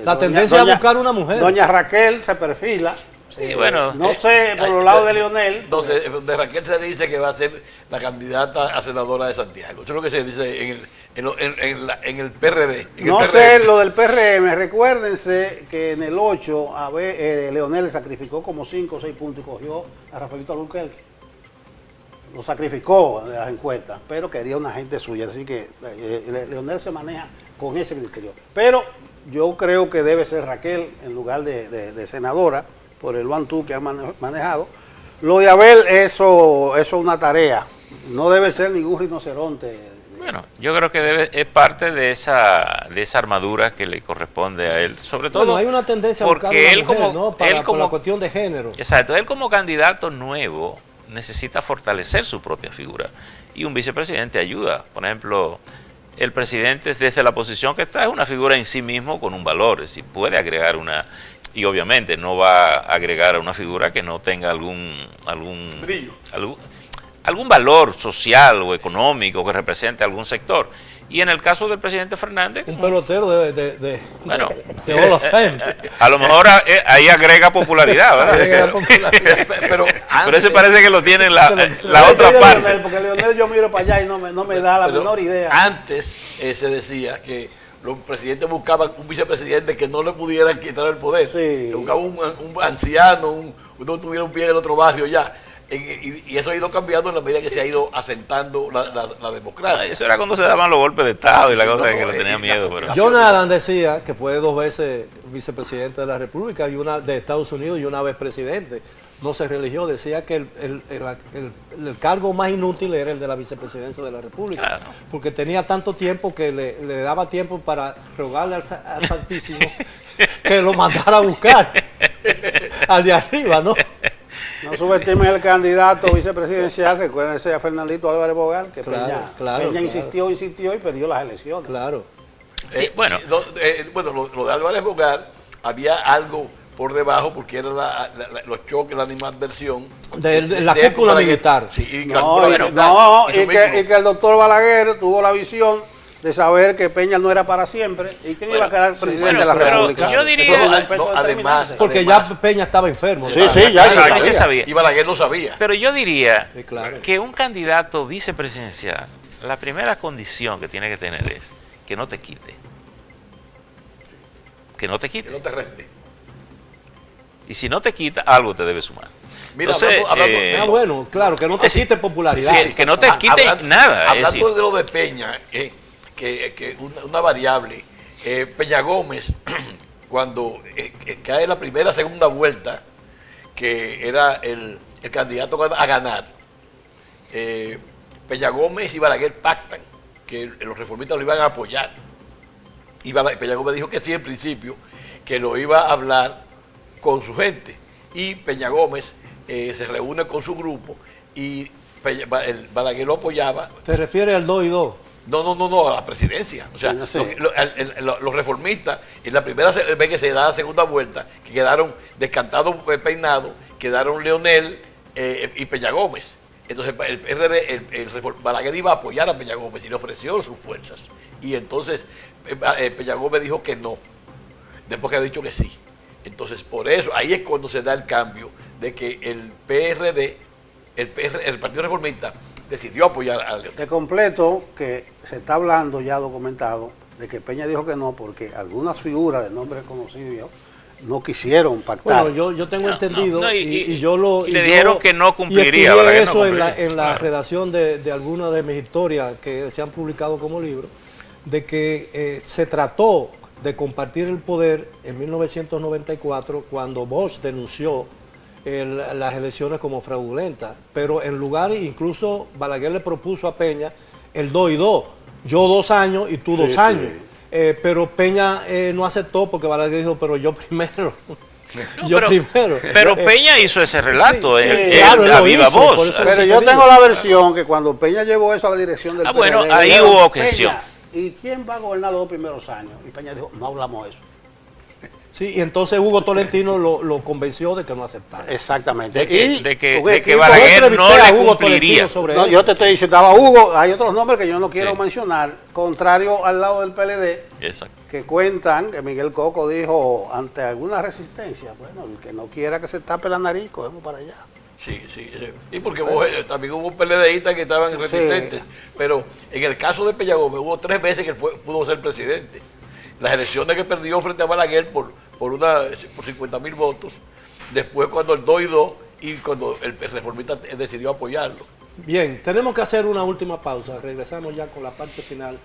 [SPEAKER 1] La tendencia es a buscar una mujer.
[SPEAKER 3] Doña Raquel se perfila
[SPEAKER 4] Sí, bueno.
[SPEAKER 3] No sé, por los lados de Leonel.
[SPEAKER 2] Entonces, de Raquel se dice que va a ser la candidata a senadora de Santiago. Eso es lo que se dice en el PRD.
[SPEAKER 3] No sé, lo del PRM, recuérdense que en el 8 Leonel sacrificó como 5 o 6 puntos y cogió a Rafaelito Albuquerque. Lo sacrificó en las encuestas, pero quería una gente suya, así que Leonel se maneja con ese criterio. Pero yo creo que debe ser Raquel en lugar de senadora, por el one-two que ha manejado. Lo de Abel, eso es una tarea, no debe ser ningún rinoceronte.
[SPEAKER 4] Bueno, yo creo que es parte de esa armadura que le corresponde a él, sobre todo.
[SPEAKER 1] Bueno, hay una tendencia a buscar
[SPEAKER 4] porque
[SPEAKER 1] una
[SPEAKER 4] él
[SPEAKER 1] mujer,
[SPEAKER 4] como,
[SPEAKER 1] ¿no? Por la cuestión de género.
[SPEAKER 4] Exacto, él como candidato nuevo necesita fortalecer su propia figura y un vicepresidente ayuda. Por ejemplo, el presidente desde la posición que está es una figura en sí mismo con un valor, es decir, puede agregar y obviamente no va a agregar a una figura que no tenga algún
[SPEAKER 2] brillo,
[SPEAKER 4] algún valor social o económico que represente algún sector. Y en el caso del presidente Fernández,
[SPEAKER 1] un pelotero de Hall of Fame.
[SPEAKER 4] A lo mejor ahí agrega popularidad, ¿verdad?
[SPEAKER 1] Agrega popularidad.
[SPEAKER 2] Pero
[SPEAKER 4] ese parece que lo tiene la otra parte.
[SPEAKER 3] Leonel, porque Leonel yo miro para allá y no me da la menor idea.
[SPEAKER 2] Antes se decía que los presidentes buscaban un vicepresidente que no le pudieran quitar el poder.
[SPEAKER 3] Sí.
[SPEAKER 2] Buscaban un anciano, uno tuviera un pie en el otro barrio ya. Y eso ha ido cambiando en la medida que se ha ido asentando la democracia.
[SPEAKER 4] Eso era cuando se daban los golpes de Estado y la cosa que le tenía miedo. Pero...
[SPEAKER 1] John Adams decía que fue 2 veces vicepresidente de la República, y una de Estados Unidos y una vez presidente. No se religió, decía que el cargo más inútil era el de la vicepresidencia de la República, claro, porque tenía tanto tiempo que le daba tiempo para rogarle al Santísimo que lo mandara a buscar al de arriba, ¿no?
[SPEAKER 3] No subestimen el candidato vicepresidencial, recuérdense a Fernandito Álvarez Bogal, que Peña insistió y perdió las elecciones.
[SPEAKER 1] Claro.
[SPEAKER 4] Sí, bueno.
[SPEAKER 2] Lo de Álvarez Bogal, había algo por debajo, porque era los choques, la animadversión
[SPEAKER 1] de la cúpula militar.
[SPEAKER 2] Sí,
[SPEAKER 3] y que el doctor Balaguer tuvo la visión de saber que Peña no era para siempre y que iba a quedar presidente de la República.
[SPEAKER 4] Yo diría,
[SPEAKER 2] además,
[SPEAKER 1] porque ya Peña estaba enfermo.
[SPEAKER 3] Sí, ya
[SPEAKER 4] se sabía.
[SPEAKER 2] Y Balaguer lo sabía.
[SPEAKER 4] Pero yo diría
[SPEAKER 1] claro,
[SPEAKER 4] que un candidato vicepresidencial, la primera condición que tiene que tener es que no te quite. Que no te quite.
[SPEAKER 2] Que no te reste.
[SPEAKER 4] Y si no te quita, algo te debe sumar.
[SPEAKER 2] Mira,
[SPEAKER 1] hablando, bueno, claro, que no te quite popularidad.
[SPEAKER 4] Sí, que no te quite nada.
[SPEAKER 2] Hablando de lo de Peña, que una variable, Peña Gómez, cuando cae la segunda vuelta, que era el candidato a ganar, Peña Gómez y Balaguer pactan que los reformistas lo iban a apoyar. Y Peña Gómez dijo que sí, en principio, que lo iba a hablar con su gente. Y Peña Gómez se reúne con su grupo y Balaguer lo apoyaba.
[SPEAKER 1] ¿Te refieres al 2 y 2?
[SPEAKER 2] No, a la presidencia. O sea, los reformistas, en la primera vez que se da la segunda vuelta, que quedaron descantados, peinados, quedaron Leonel y Peña Gómez. Entonces el PRD, Balaguer iba a apoyar a Peña Gómez y le ofreció sus fuerzas. Y entonces Peña Gómez dijo que no, después que ha dicho que sí. Entonces, por eso, ahí es cuando se da el cambio de que el PRD, el Partido Reformista, decidió apoyar a Leonel.
[SPEAKER 3] Te completo que se está hablando ya documentado de que Peña dijo que no porque algunas figuras de nombre conocido no quisieron pactar.
[SPEAKER 1] Bueno, yo tengo entendido y yo lo...
[SPEAKER 4] Y le dijeron que no cumpliría.
[SPEAKER 1] Y eso en la redacción de algunas de mis historias que se han publicado como libro, de que se trató de compartir el poder en 1994 cuando Bosch denunció las elecciones como fraudulentas, pero en lugar, incluso Balaguer le propuso a Peña el 2 y 2, yo 2 años y tú 2 años, pero Peña no aceptó porque Balaguer dijo, pero yo primero.
[SPEAKER 4] Pero Peña hizo ese relato,
[SPEAKER 1] claro,
[SPEAKER 4] a viva voz.
[SPEAKER 3] Pero yo tengo la versión que cuando Peña llevó eso a la dirección del PRD,
[SPEAKER 4] bueno, ahí hubo objeción.
[SPEAKER 3] ¿Y quién va a gobernar los 2 primeros años? Y Peña dijo, no hablamos de eso.
[SPEAKER 1] Sí, y entonces Hugo Tolentino lo convenció de que no aceptara.
[SPEAKER 3] Exactamente.
[SPEAKER 4] De que,
[SPEAKER 3] Y
[SPEAKER 4] de que,
[SPEAKER 3] un
[SPEAKER 4] de
[SPEAKER 3] equipo-
[SPEAKER 4] que Balaguer
[SPEAKER 1] Yo
[SPEAKER 4] no
[SPEAKER 1] entrevisté a
[SPEAKER 4] le
[SPEAKER 1] Hugo
[SPEAKER 4] cumpliría.
[SPEAKER 1] Tolentino sobre
[SPEAKER 3] No,
[SPEAKER 1] eso.
[SPEAKER 3] yo te estoy diciendo, estaba Hugo, hay otros nombres que yo no quiero
[SPEAKER 4] Sí.
[SPEAKER 3] mencionar, contrario al lado del PLD,
[SPEAKER 4] Exacto.
[SPEAKER 3] que cuentan que Miguel Coco dijo ante alguna resistencia, bueno, el que no quiera que se tape la nariz, cogemos para allá.
[SPEAKER 2] Sí, sí. Y porque también hubo PLDistas que estaban resistentes. Pero en el caso de Peña Gómez hubo 3 veces que pudo ser presidente. Las elecciones que perdió frente a Balaguer por 50.000 votos. Después cuando el 2-2 y cuando el reformista decidió apoyarlo.
[SPEAKER 1] Bien, tenemos que hacer una última pausa. Regresamos ya con la parte final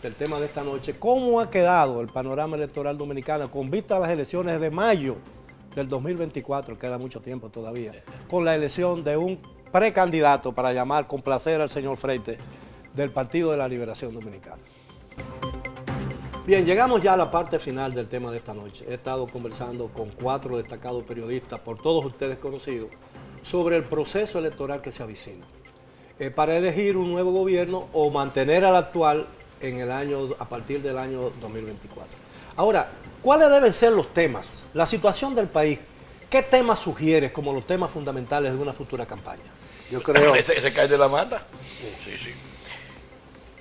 [SPEAKER 1] del tema de esta noche. ¿Cómo ha quedado el panorama electoral dominicano con vista a las elecciones de mayo del 2024? Queda mucho tiempo todavía. Con la elección de un precandidato para complacer al señor Freite del Partido de la Liberación Dominicana. Bien, llegamos ya a la parte final del tema de esta noche. He estado conversando con 4 destacados periodistas, por todos ustedes conocidos, sobre el proceso electoral que se avicina. Para elegir un nuevo gobierno o mantener al actual a partir del año 2024. Ahora, ¿cuáles deben ser los temas? La situación del país, ¿qué temas sugieres como los temas fundamentales de una futura campaña?
[SPEAKER 3] Yo creo...
[SPEAKER 2] Ese cae de la mata. Sí, sí.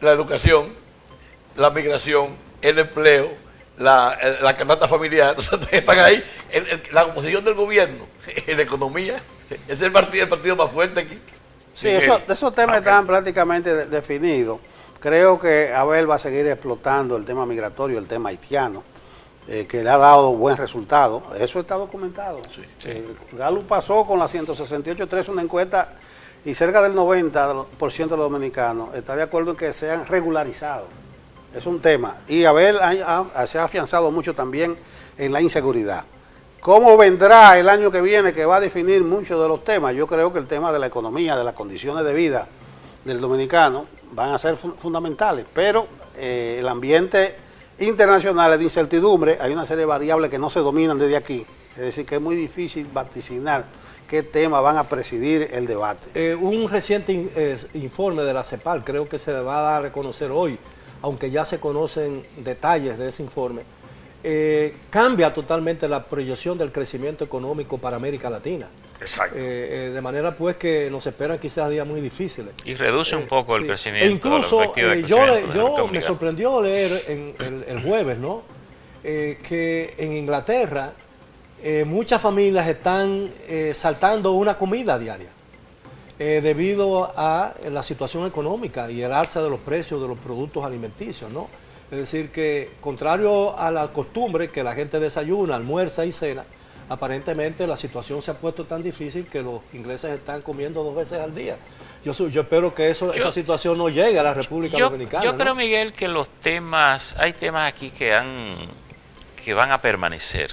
[SPEAKER 2] La educación, la migración, el empleo, la canasta familiar, están ahí. La composición del gobierno, en la economía, es el partido más fuerte aquí.
[SPEAKER 3] Sí, esos temas están prácticamente definidos. Creo que Abel va a seguir explotando el tema migratorio, el tema haitiano, que le ha dado buen resultado. Eso está documentado. Galo pasó con la 168.3 una encuesta y cerca del 90% de los dominicanos está de acuerdo en que sean regularizados. Es un tema. Y Abel se ha afianzado mucho también en la inseguridad. ¿Cómo vendrá el año que viene, que va a definir muchos de los temas? Yo creo que el tema de la economía, de las condiciones de vida del dominicano van a ser fundamentales, pero el ambiente internacional es de incertidumbre, hay una serie de variables que no se dominan desde aquí, es decir, que es muy difícil vaticinar qué temas van a presidir el debate.
[SPEAKER 1] Un reciente informe de la CEPAL, creo que se va a dar a reconocer hoy, aunque ya se conocen detalles de ese informe, cambia totalmente la proyección del crecimiento económico para América Latina.
[SPEAKER 5] Exacto.
[SPEAKER 1] De manera pues que nos esperan quizás días muy difíciles.
[SPEAKER 4] Y reduce un poco el
[SPEAKER 1] sí.
[SPEAKER 4] crecimiento.
[SPEAKER 1] E incluso
[SPEAKER 4] la perspectiva de crecimiento
[SPEAKER 1] yo me sorprendió leer el jueves, ¿no? Que en Inglaterra muchas familias están saltando una comida diaria debido a la situación económica y el alza de los precios de los productos alimenticios, ¿no? Es decir que, contrario a la costumbre que la gente desayuna, almuerza y cena, aparentemente la situación se ha puesto tan difícil que los ingleses están comiendo 2 veces al día. Yo espero que esa situación no llegue a la República Dominicana.
[SPEAKER 4] Yo creo, Miguel, que hay temas aquí que van a permanecer.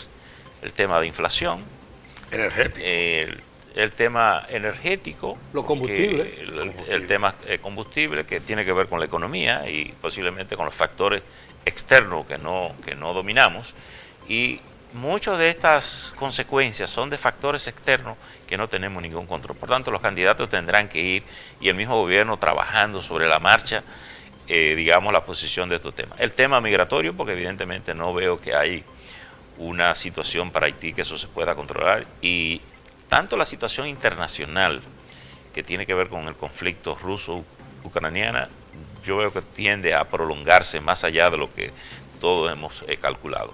[SPEAKER 4] El tema de inflación,
[SPEAKER 5] Energético.
[SPEAKER 4] el tema energético,
[SPEAKER 1] los combustibles,
[SPEAKER 4] el tema combustible, que tiene que ver con la economía y posiblemente con los factores externos que no dominamos, y muchas de estas consecuencias son de factores externos que no tenemos ningún control. Por tanto, los candidatos tendrán que ir, y el mismo gobierno trabajando sobre la marcha, digamos, la posición de estos temas. El tema migratorio, porque evidentemente no veo que hay una situación para Haití que eso se pueda controlar, y tanto la situación internacional que tiene que ver con el conflicto ruso-ucraniano, yo veo que tiende a prolongarse más allá de lo que todos hemos calculado.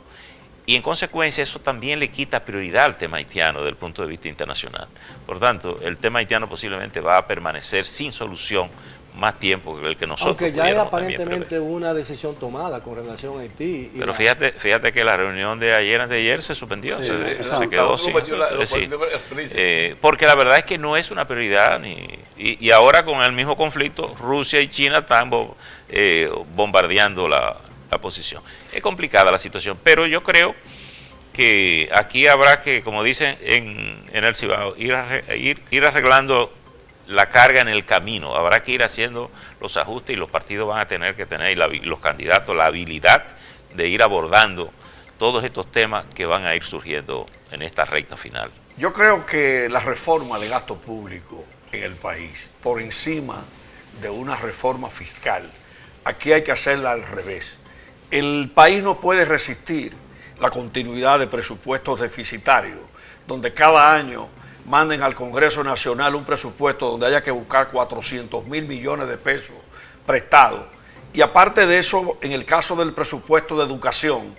[SPEAKER 4] Y en consecuencia eso también le quita prioridad al tema haitiano desde el punto de vista internacional. Por tanto, el tema haitiano posiblemente va a permanecer sin solución más tiempo que el que nosotros.
[SPEAKER 1] Aunque ya hay aparentemente una decisión tomada con relación a Haití.
[SPEAKER 4] Pero fíjate que la reunión de anteayer se suspendió,
[SPEAKER 3] Sí,
[SPEAKER 4] se quedó sin. Porque la verdad es que no es una prioridad, y ahora con el mismo conflicto, Rusia y China están bombardeando la posición. Es complicada la situación, pero yo creo que aquí habrá que, como dicen en el Cibao, ir arreglando la carga en el camino. Habrá que ir haciendo los ajustes, y los partidos van a tener que tener, y los candidatos, la habilidad de ir abordando todos estos temas que van a ir surgiendo en esta recta final.
[SPEAKER 5] Yo creo que la reforma de gasto público en el país, por encima de una reforma fiscal, aquí hay que hacerla al revés. El país no puede resistir la continuidad de presupuestos deficitarios, donde cada año manden al Congreso Nacional un presupuesto donde haya que buscar 400.000 millones de pesos prestados. Y aparte de eso, en el caso del presupuesto de educación,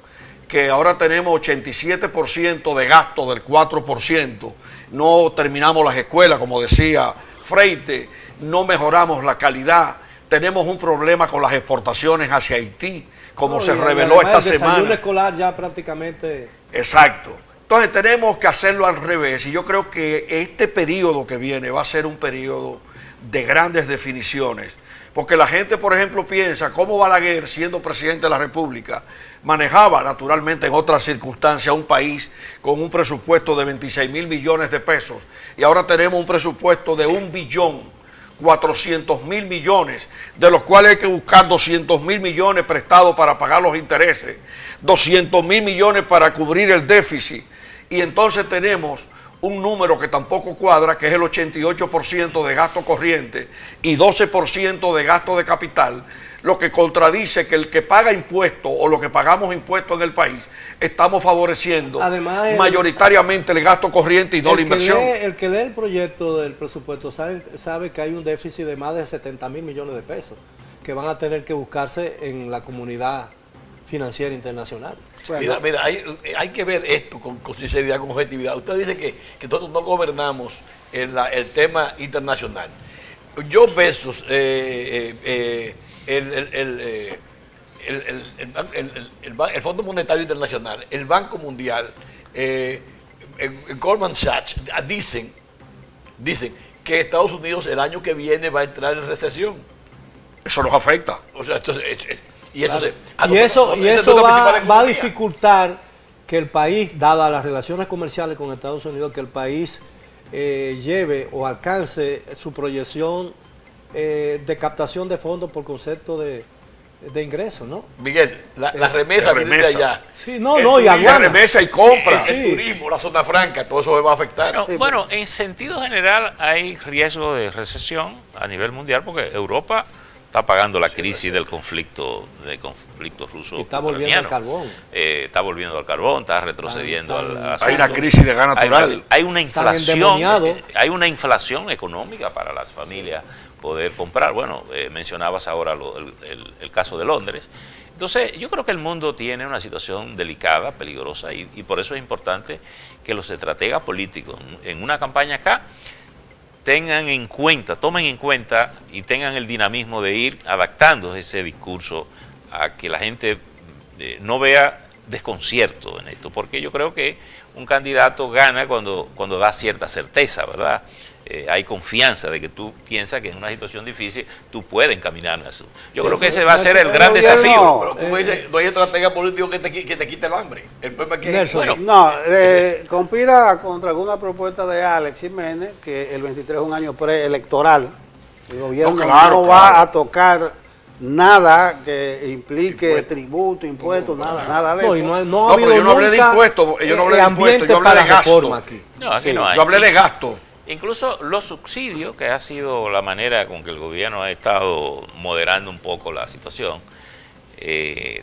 [SPEAKER 5] que ahora tenemos 87% de gasto del 4%, no terminamos las escuelas, como decía Freite, no mejoramos la calidad, tenemos un problema con las exportaciones hacia Haití, como se reveló esta semana.
[SPEAKER 1] El desayuno escolar ya prácticamente...
[SPEAKER 5] Exacto. Entonces tenemos que hacerlo al revés, y yo creo que este periodo que viene va a ser un periodo de grandes definiciones, porque la gente, por ejemplo, piensa cómo Balaguer, siendo presidente de la República, manejaba naturalmente en otras circunstancias un país con un presupuesto de 26.000 millones de pesos, y ahora tenemos un presupuesto de 1.400.000 millones, de los cuales hay que buscar 200.000 millones prestados para pagar los intereses, 200.000 millones para cubrir el déficit, y entonces tenemos un número que tampoco cuadra, que es el 88% de gasto corriente y 12% de gasto de capital, lo que contradice que el que paga impuestos o lo que pagamos impuestos en el país, estamos favoreciendo además mayoritariamente el gasto corriente y no la inversión.
[SPEAKER 1] El que lee el proyecto del presupuesto sabe que hay un déficit de más de 70.000 millones de pesos que van a tener que buscarse en la comunidad financiera internacional.
[SPEAKER 2] Bueno, mira, hay que ver esto con sinceridad, con objetividad. Usted dice que nosotros no gobernamos el tema internacional. Yo Bezos, el Fondo Monetario Internacional, el Banco Mundial, Goldman Sachs, dicen que Estados Unidos el año que viene va a entrar en recesión.
[SPEAKER 5] Eso nos afecta.
[SPEAKER 2] O sea, y
[SPEAKER 1] eso va a dificultar que el país, dadas las relaciones comerciales con Estados Unidos, que el país lleve o alcance su proyección de captación de fondos por concepto de ingresos, ¿no?
[SPEAKER 2] Miguel, la remesa viene de allá.
[SPEAKER 1] Sí, y
[SPEAKER 5] la remesa y compra.
[SPEAKER 2] El turismo, la zona franca, todo eso va a afectar.
[SPEAKER 4] Bueno, en sentido general hay riesgo de recesión a nivel mundial porque Europa está pagando la crisis del conflicto ruso.
[SPEAKER 1] Y está volviendo al carbón.
[SPEAKER 4] Está volviendo al carbón, está retrocediendo al
[SPEAKER 5] hay una crisis de gas natural.
[SPEAKER 4] Hay una inflación económica para las familias poder comprar. Bueno, mencionabas ahora el caso de Londres. Entonces, yo creo que el mundo tiene una situación delicada, peligrosa, y por eso es importante que los estrategas políticos en una campaña acá tomen en cuenta y tengan el dinamismo de ir adaptando ese discurso a que la gente no vea desconcierto en esto, porque yo creo que un candidato gana cuando da cierta certeza, ¿verdad? Hay confianza de que tú piensas que en una situación difícil tú puedes encaminar a eso. Yo creo que ese va a ser el gran desafío.
[SPEAKER 2] Pero tú me dices, no hay estratega político que te quite el hambre. El problema es que
[SPEAKER 3] conspira contra alguna propuesta de Alex Jiménez, que el 23 es un año preelectoral. El gobierno no va a tocar nada que implique tributo, impuestos, nada de eso.
[SPEAKER 1] No ha habido
[SPEAKER 5] yo no hablé de impuestos, yo no hablé de impuestos, yo hablé de gasto.
[SPEAKER 1] Aquí.
[SPEAKER 4] No, aquí no hay.
[SPEAKER 5] Yo hablé de gasto.
[SPEAKER 4] Incluso los subsidios, que ha sido la manera con que el gobierno ha estado moderando un poco la situación,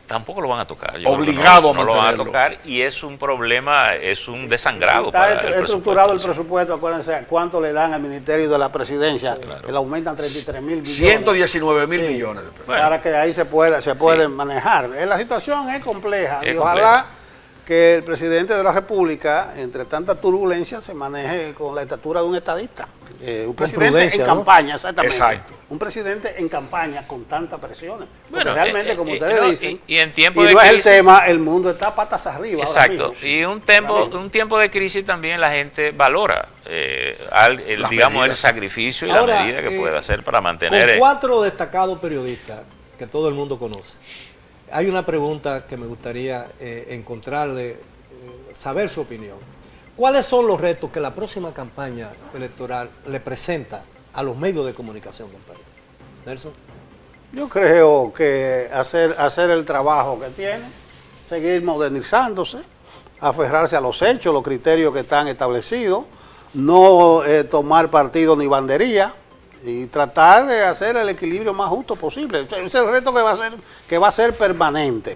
[SPEAKER 4] tampoco lo van a tocar.
[SPEAKER 5] Obligado a
[SPEAKER 4] no lo van a tocar, y es un problema, es un desangrado.
[SPEAKER 3] Está estructurado el presupuesto, acuérdense cuánto le dan al Ministerio de la Presidencia, que le aumentan 33.000 millones.
[SPEAKER 5] 119.000 millones de pesos.
[SPEAKER 3] Para que ahí se puede manejar. La situación es compleja y ojalá que el presidente de la República, entre tanta turbulencia, se maneje con la estatura de un estadista. Un presidente en campaña, exactamente. Exacto. Un presidente en campaña con tantas presiones. Porque realmente, como ustedes dicen,
[SPEAKER 4] y en tiempo
[SPEAKER 3] de
[SPEAKER 4] crisis,
[SPEAKER 3] es el tema, el mundo está patas arriba.
[SPEAKER 4] Exacto. Y un tiempo de crisis también la gente valora el sacrificio y la medida que puede hacer para mantener.
[SPEAKER 1] Con 4 destacados periodistas que todo el mundo conoce. Hay una pregunta que me gustaría encontrarle, saber su opinión. ¿Cuáles son los retos que la próxima campaña electoral le presenta a los medios de comunicación del país? Nelson.
[SPEAKER 3] Yo creo que hacer el trabajo que tiene, seguir modernizándose, aferrarse a los hechos, los criterios que están establecidos, no tomar partido ni bandería, y tratar de hacer el equilibrio más justo posible. Ese es el reto que va a ser permanente.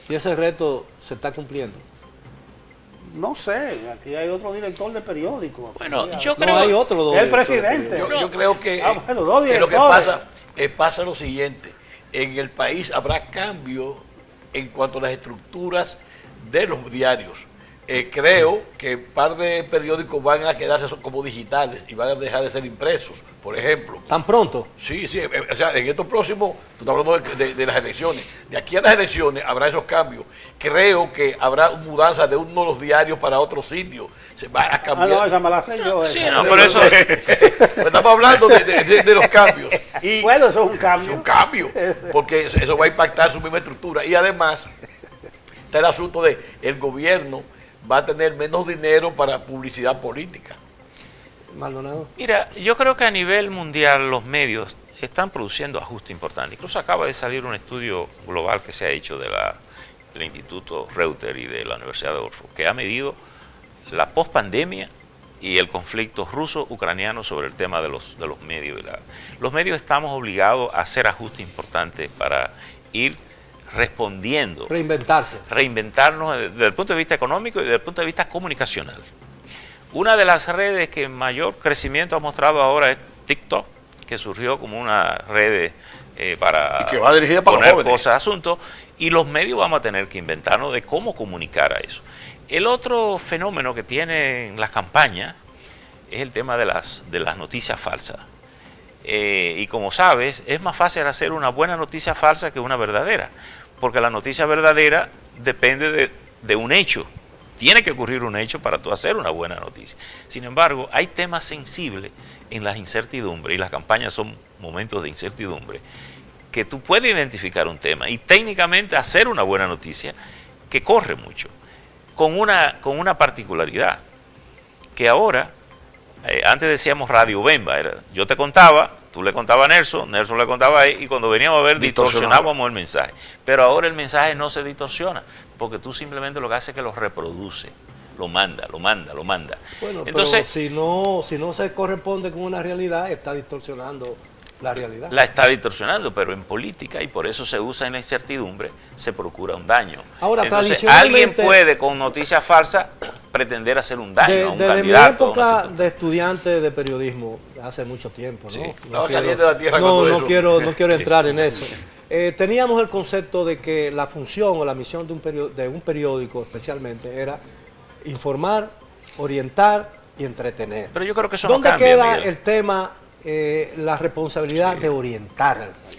[SPEAKER 1] ¿Y ese reto se está cumpliendo?
[SPEAKER 3] No sé, aquí hay otro director de periódico.
[SPEAKER 4] Bueno,
[SPEAKER 3] Aquí
[SPEAKER 4] yo
[SPEAKER 3] hay-
[SPEAKER 4] creo...
[SPEAKER 1] No, hay otro.
[SPEAKER 3] El presidente.
[SPEAKER 2] Yo creo que,
[SPEAKER 3] Bueno, dos
[SPEAKER 2] que lo que
[SPEAKER 3] directores.
[SPEAKER 2] pasa lo siguiente. En el país habrá cambio en cuanto a las estructuras de los diarios. Creo que un par de periódicos van a quedarse como digitales y van a dejar de ser impresos, por ejemplo.
[SPEAKER 1] ¿Tan pronto?
[SPEAKER 2] Sí, o sea, en estos próximos, tú estás hablando de las elecciones. De aquí a las elecciones habrá esos cambios. Creo que habrá mudanza de uno de los diarios para otro sitio. Se va a
[SPEAKER 3] Ah,
[SPEAKER 2] cambiar.
[SPEAKER 3] no, esa me la sé yo.
[SPEAKER 4] Sí,
[SPEAKER 3] esa.
[SPEAKER 4] no, por eso...
[SPEAKER 2] Estamos hablando de los cambios. Y
[SPEAKER 3] Bueno, eso es un
[SPEAKER 2] es
[SPEAKER 3] cambio.
[SPEAKER 2] un cambio, porque eso va a impactar su misma estructura. Y además, está el asunto de el gobierno va a tener menos dinero para publicidad política.
[SPEAKER 1] Maldonado.
[SPEAKER 4] Mira, yo creo que a nivel mundial los medios están produciendo ajustes importantes. Incluso acaba de salir un estudio global que se ha hecho del Instituto Reuters y de la Universidad de Oxford, que ha medido la pospandemia y el conflicto ruso-ucraniano sobre el tema de los medios. Los medios estamos obligados a hacer ajustes importantes para ir respondiendo, reinventarnos desde el punto de vista económico y desde el punto de vista comunicacional. Una de las redes que mayor crecimiento ha mostrado ahora es TikTok, que surgió como una red para
[SPEAKER 2] Y que va dirigida para los
[SPEAKER 4] poner
[SPEAKER 2] jóvenes.
[SPEAKER 4] cosas, asuntos, y los medios vamos a tener que inventarnos de cómo comunicar a eso. El otro fenómeno que tienen las campañas es el tema de las noticias falsas. Y como sabes, es más fácil hacer una buena noticia falsa que una verdadera, porque la noticia verdadera depende de un hecho. Tiene que ocurrir un hecho para tú hacer una buena noticia. Sin embargo, hay temas sensibles en las incertidumbres, y las campañas son momentos de incertidumbre, que tú puedes identificar un tema y técnicamente hacer una buena noticia que corre mucho, con una particularidad, que ahora, antes decíamos Radio Bemba, yo te contaba, tú le contabas a Nelson le contaba a él, y cuando veníamos a ver distorsionábamos el mensaje. Pero ahora el mensaje no se distorsiona, porque tú simplemente lo que haces es que lo reproduce, lo manda.
[SPEAKER 1] Bueno,
[SPEAKER 4] Entonces,
[SPEAKER 1] pero si no se corresponde con una realidad, está distorsionando la realidad.
[SPEAKER 4] la está distorsionando, pero en política, y por eso se usa en la incertidumbre, se procura un daño.
[SPEAKER 1] Ahora,
[SPEAKER 4] Entonces,
[SPEAKER 1] tradicionalmente,
[SPEAKER 4] alguien puede con noticias falsas pretender hacer un daño a un
[SPEAKER 1] desde mi
[SPEAKER 4] candidato. a una
[SPEAKER 1] época
[SPEAKER 4] situación.
[SPEAKER 1] de estudiante de periodismo, hace mucho tiempo, ¿no?
[SPEAKER 4] Sí.
[SPEAKER 2] Estaba caliente la tierra con todo eso.
[SPEAKER 1] No quiero entrar en eso. Teníamos el concepto de que la función o la misión de un periódico especialmente era informar, orientar y entretener.
[SPEAKER 4] Pero yo creo que eso no
[SPEAKER 1] ¿Dónde
[SPEAKER 4] cambia,
[SPEAKER 1] queda
[SPEAKER 4] Miguel.
[SPEAKER 1] el tema, la responsabilidad de orientar al país?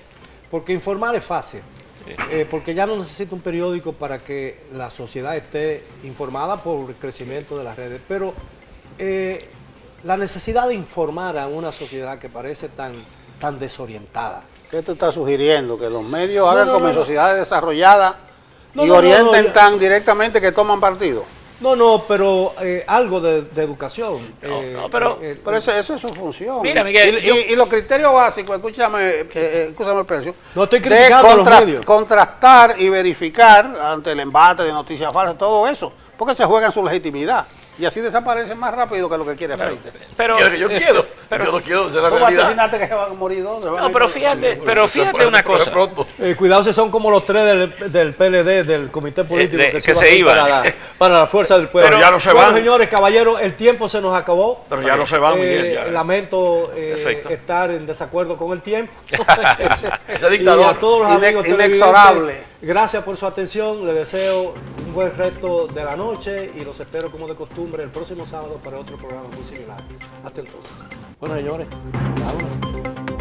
[SPEAKER 1] Porque informar es fácil, porque ya no necesita un periódico para que la sociedad esté informada por el crecimiento de las redes, pero la necesidad de informar a una sociedad que parece tan desorientada.
[SPEAKER 3] ¿Qué tú estás sugiriendo? Que los medios
[SPEAKER 1] No,
[SPEAKER 3] hagan
[SPEAKER 1] no,
[SPEAKER 3] como
[SPEAKER 1] no,
[SPEAKER 3] en
[SPEAKER 1] no.
[SPEAKER 3] sociedades desarrolladas y
[SPEAKER 1] No,
[SPEAKER 3] orienten
[SPEAKER 1] yo-
[SPEAKER 3] tan directamente que toman partido.
[SPEAKER 1] No, pero algo de educación.
[SPEAKER 4] pero
[SPEAKER 3] Esa es su función.
[SPEAKER 4] Mira, Miguel,
[SPEAKER 3] y los criterios básicos, escúchame, Percio,
[SPEAKER 1] No estoy
[SPEAKER 3] de
[SPEAKER 1] criticando a los medios.
[SPEAKER 3] contrastar y verificar ante el embate de noticias falsas, todo eso, porque se juega en su legitimidad. Y así desaparecen más rápido que lo que quiere Freite.
[SPEAKER 4] Pero,
[SPEAKER 2] Yo quiero, yo no quiero ser la
[SPEAKER 3] ¿Cómo
[SPEAKER 2] realidad.
[SPEAKER 3] asesinaste que se van a morir? ¿Dónde?
[SPEAKER 4] no, pero fíjate una cosa.
[SPEAKER 2] Pronto.
[SPEAKER 1] Cuidado si son como los tres del PLD, del Comité Político,
[SPEAKER 4] que
[SPEAKER 1] que
[SPEAKER 4] se iban.
[SPEAKER 1] para la fuerza del pueblo.
[SPEAKER 5] Pero ya no se
[SPEAKER 1] Bueno,
[SPEAKER 5] van.
[SPEAKER 1] señores, caballeros, el tiempo se nos acabó.
[SPEAKER 5] Pero ya no se van, Miguel. Ya.
[SPEAKER 1] Lamento
[SPEAKER 4] Perfecto.
[SPEAKER 1] estar en desacuerdo con el tiempo.
[SPEAKER 2] Ese
[SPEAKER 1] Y
[SPEAKER 2] dictador.
[SPEAKER 1] a todos los amigos
[SPEAKER 3] Inexorable.
[SPEAKER 1] televidentes, gracias por su atención. Les deseo un buen resto de la noche y los espero como de costumbre el próximo sábado para otro programa muy similar. Hasta entonces. Bueno, señores, vámonos.